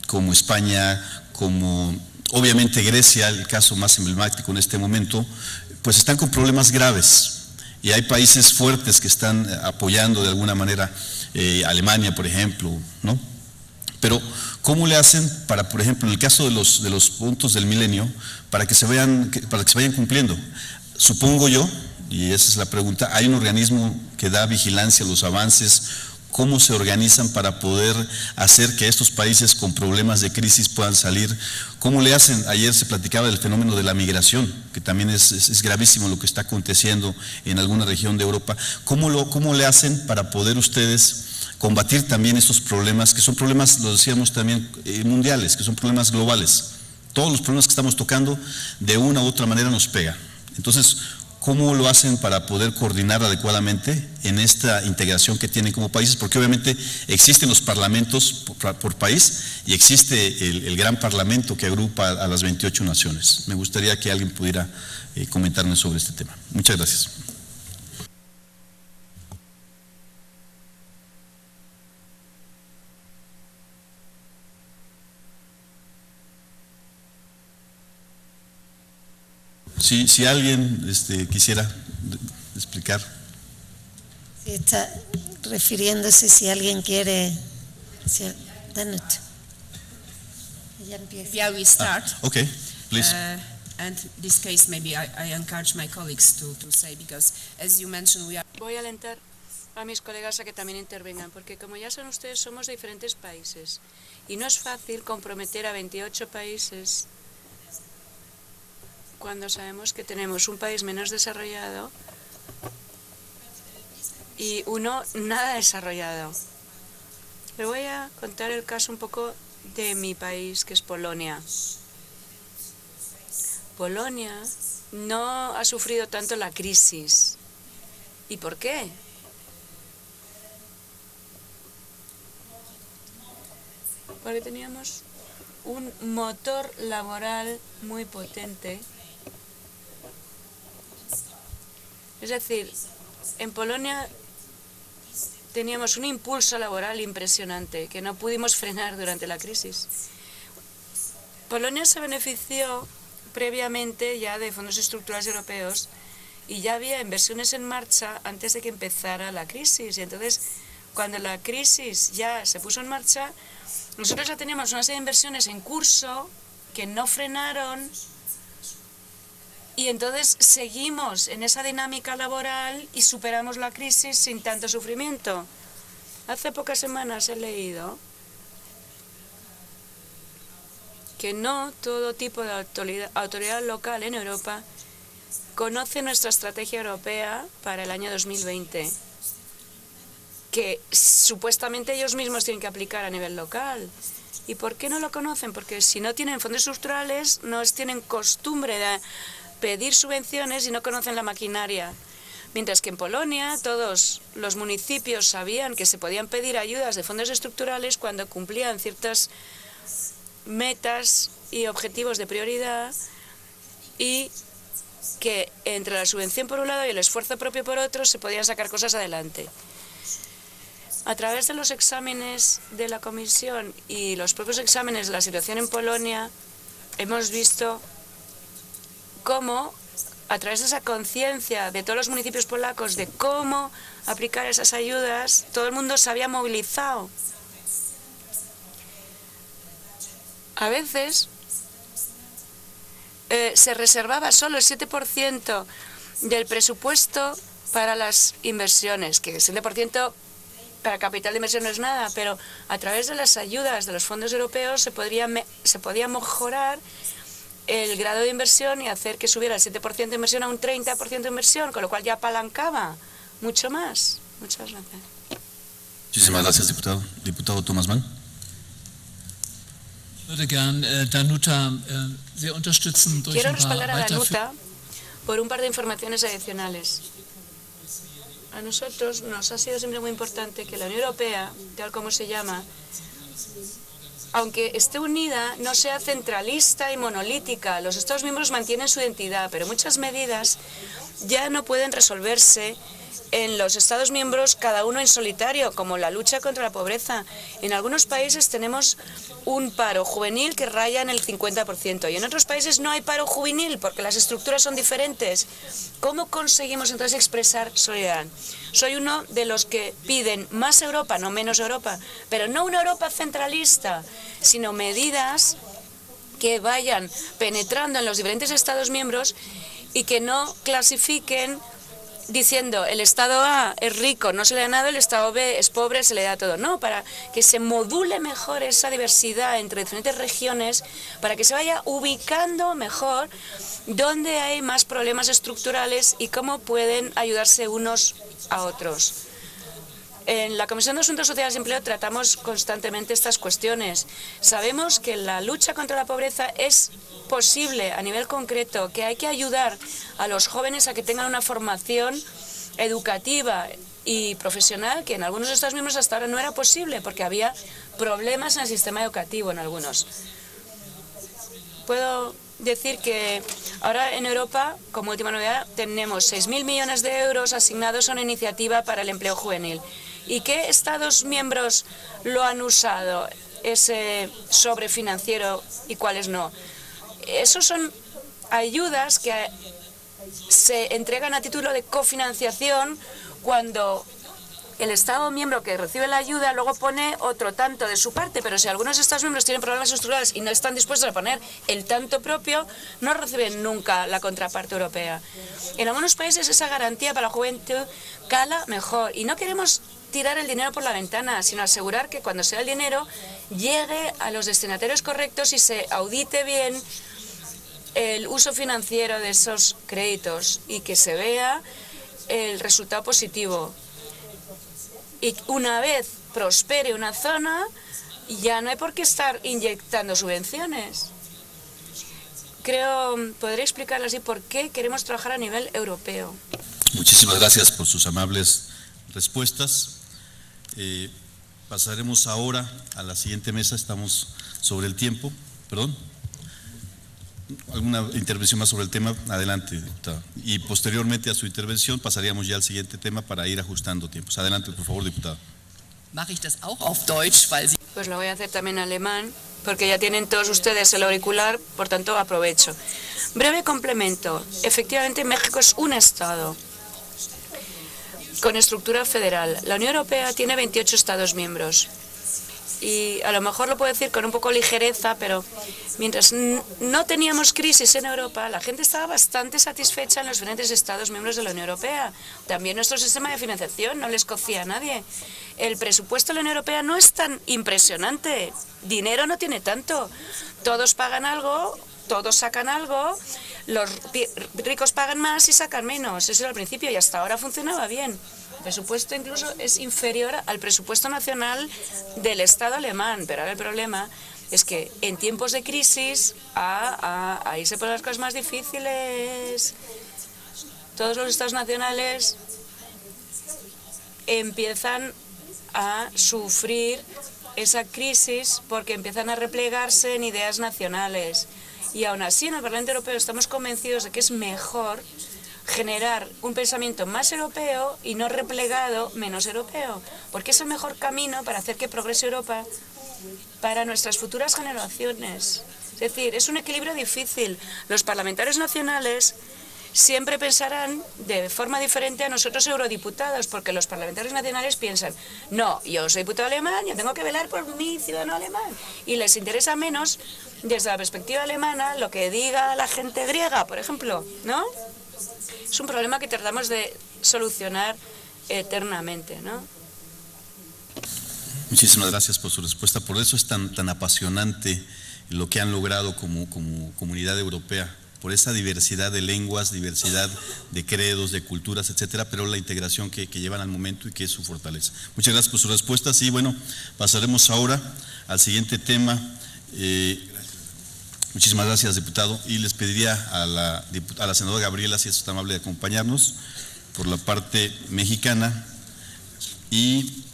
Speaker 1: como España, como obviamente Grecia, el caso más emblemático en este momento, pues están con problemas graves, y hay países fuertes que están apoyando de alguna manera, Alemania, por ejemplo, ¿no? Pero, ¿cómo le hacen para, por ejemplo, en el caso de los puntos del milenio, para que se vayan cumpliendo? Supongo yo, y esa es la pregunta, hay un organismo que da vigilancia a los avances. ¿Cómo se organizan para poder hacer que estos países con problemas de crisis puedan salir? ¿Cómo le hacen? Ayer se platicaba del fenómeno de la migración, que también es gravísimo lo que está aconteciendo en alguna región de Europa. ¿Cómo le hacen para poder ustedes combatir también estos problemas, que son problemas, lo decíamos también, mundiales, que son problemas globales? Todos los problemas que estamos tocando, de una u otra manera nos pegan. Entonces, ¿cómo lo hacen para poder coordinar adecuadamente en esta integración que tienen como países? Porque obviamente existen los parlamentos por país y existe el gran parlamento que agrupa a las 28 naciones. Me gustaría que alguien pudiera comentarme sobre este tema. Muchas gracias. Si alguien quisiera explicar.
Speaker 3: Sí, está refiriéndose si alguien quiere. Danut. Ella empieza.
Speaker 10: Yeah, we start.
Speaker 1: Okay, please.
Speaker 10: And in this case, maybe I encourage my colleagues to say, because as you mentioned, we are.
Speaker 7: Voy a alentar a mis colegas a que también intervengan, porque como ya saben ustedes, somos de diferentes países y no es fácil comprometer a 28 países cuando sabemos que tenemos un país menos desarrollado y uno nada desarrollado. Le voy a contar el caso un poco de mi país, que es Polonia. Polonia no ha sufrido tanto la crisis. ¿Y por qué? Porque teníamos un motor laboral muy potente. Es decir, en Polonia teníamos un impulso laboral impresionante que no pudimos frenar durante la crisis. Polonia se benefició previamente ya de fondos estructurales europeos y ya había inversiones en marcha antes de que empezara la crisis. Y entonces, cuando la crisis ya se puso en marcha, nosotros ya teníamos una serie de inversiones en curso que no frenaron. Y entonces seguimos en esa dinámica laboral y superamos la crisis sin tanto sufrimiento. Hace pocas semanas he leído que no todo tipo de autoridad local en Europa conoce nuestra estrategia europea para el año 2020, que supuestamente ellos mismos tienen que aplicar a nivel local. ¿Y por qué no lo conocen? Porque si no tienen fondos estructurales, no tienen costumbre de pedir subvenciones y no conocen la maquinaria. Mientras que en Polonia todos los municipios sabían que se podían pedir ayudas de fondos estructurales cuando cumplían ciertas metas y objetivos de prioridad y que entre la subvención por un lado y el esfuerzo propio por otro se podían sacar cosas adelante. A través de los exámenes de la Comisión y los propios exámenes de la situación en Polonia hemos visto cómo, a través de esa conciencia de todos los municipios polacos de cómo aplicar esas ayudas, todo el mundo se había movilizado. A veces se reservaba solo el 7% del presupuesto para las inversiones, que el 7% para capital de inversión no es nada, pero a través de las ayudas de los fondos europeos se podía mejorar el grado de inversión y hacer que subiera el 7% de inversión a un 30% de inversión, con lo cual ya apalancaba mucho más. Muchas gracias.
Speaker 1: Muchísimas gracias, diputado. Diputado Thomas Mann.
Speaker 7: Quiero respaldar a Danuta por un par de informaciones adicionales. A nosotros nos ha sido siempre muy importante que la Unión Europea, tal como se llama, aunque esté unida, no sea centralista y monolítica. Los Estados miembros mantienen su identidad, pero muchas medidas ya no pueden resolverse en los Estados miembros cada uno en solitario, como la lucha contra la pobreza. En algunos países tenemos un paro juvenil que raya en el 50% y en otros países no hay paro juvenil porque las estructuras son diferentes. ¿Cómo conseguimos entonces expresar solidaridad? Soy uno de los que piden más Europa, no menos Europa, pero no una Europa centralista, sino medidas que vayan penetrando en los diferentes Estados miembros y que no clasifiquen diciendo el Estado A es rico, no se le da nada, el Estado B es pobre, se le da todo. No, para que se module mejor esa diversidad entre diferentes regiones, para que se vaya ubicando mejor dónde hay más problemas estructurales y cómo pueden ayudarse unos a otros. En la Comisión de Asuntos Sociales y Empleo tratamos constantemente estas cuestiones. Sabemos que la lucha contra la pobreza es posible a nivel concreto, que hay que ayudar a los jóvenes a que tengan una formación educativa y profesional que en algunos de Estados miembros hasta ahora no era posible porque había problemas en el sistema educativo en algunos. Puedo decir que ahora en Europa, como última novedad, tenemos 6.000 millones de euros asignados a una iniciativa para el empleo juvenil. ¿Y qué Estados miembros lo han usado, ese sobre financiero, y cuáles no? Esos son ayudas que se entregan a título de cofinanciación cuando el Estado miembro que recibe la ayuda luego pone otro tanto de su parte, pero si algunos Estados miembros tienen problemas estructurales y no están dispuestos a poner el tanto propio, no reciben nunca la contraparte europea. En algunos países esa garantía para la juventud cala mejor y no queremos tirar el dinero por la ventana, sino asegurar que cuando sea el dinero llegue a los destinatarios correctos y se audite bien el uso financiero de esos créditos y que se vea el resultado positivo. Y una vez prospere una zona, ya no hay por qué estar inyectando subvenciones. Creo, podría explicarle así por qué queremos trabajar a nivel europeo.
Speaker 1: Muchísimas gracias por sus amables respuestas. Pasaremos ahora a la siguiente mesa. Estamos sobre el tiempo. Perdón. ¿Alguna intervención más sobre el tema? Adelante, diputada. Y posteriormente a su intervención pasaríamos ya al siguiente tema para ir ajustando tiempos. Adelante, por favor, diputada.
Speaker 7: Pues lo voy a hacer también en alemán, porque ya tienen todos ustedes el auricular, por tanto aprovecho. Breve complemento. Efectivamente, México es un Estado con estructura federal. La Unión Europea tiene 28 Estados miembros. Y a lo mejor lo puedo decir con un poco de ligereza, pero mientras no teníamos crisis en Europa, la gente estaba bastante satisfecha en los diferentes Estados miembros de la Unión Europea. También nuestro sistema de financiación no les cocía a nadie. El presupuesto de la Unión Europea no es tan impresionante. Dinero no tiene tanto. Todos pagan algo, todos sacan algo, los ricos pagan más y sacan menos. Eso era al principio y hasta ahora funcionaba bien. El presupuesto incluso es inferior al presupuesto nacional del Estado alemán, pero ahora el problema es que en tiempos de crisis ahí se ponen las cosas más difíciles. Todos los Estados nacionales empiezan a sufrir esa crisis porque empiezan a replegarse en ideas nacionales. Y aún así en el Parlamento Europeo estamos convencidos de que es mejor generar un pensamiento más europeo y no replegado menos europeo, porque es el mejor camino para hacer que progrese Europa para nuestras futuras generaciones. Es decir, es un equilibrio difícil. Los parlamentarios nacionales siempre pensarán de forma diferente a nosotros eurodiputados, porque los parlamentarios nacionales piensan, no, yo soy diputado alemán, yo tengo que velar por mi ciudadano alemán, y les interesa menos desde la perspectiva alemana lo que diga la gente griega, por ejemplo, ¿no? Es un problema que tratamos de solucionar eternamente, ¿no?
Speaker 1: Muchísimas gracias por su respuesta. Por eso es tan apasionante lo que han logrado como comunidad europea, por esa diversidad de lenguas, diversidad de credos, de culturas, etcétera, pero la integración que llevan al momento y que es su fortaleza. Muchas gracias por sus respuestas y bueno, pasaremos ahora al siguiente tema. Muchísimas gracias, diputado, y les pediría a la senadora Gabriela, si es tan amable de acompañarnos, por la parte mexicana, y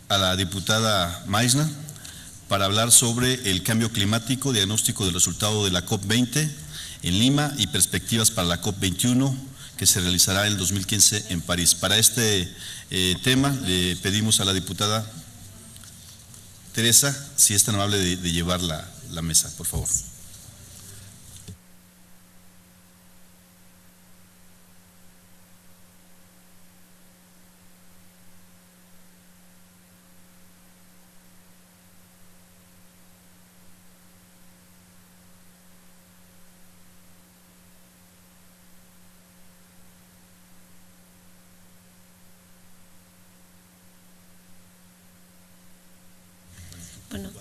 Speaker 1: a la diputada Maisna, para hablar sobre el cambio climático, diagnóstico del resultado de la COP20 en Lima y perspectivas para la COP21 que se realizará en el 2015 en París. Para este tema le pedimos a la diputada Teresa, si es tan amable de llevar la mesa, por favor.
Speaker 3: Bueno.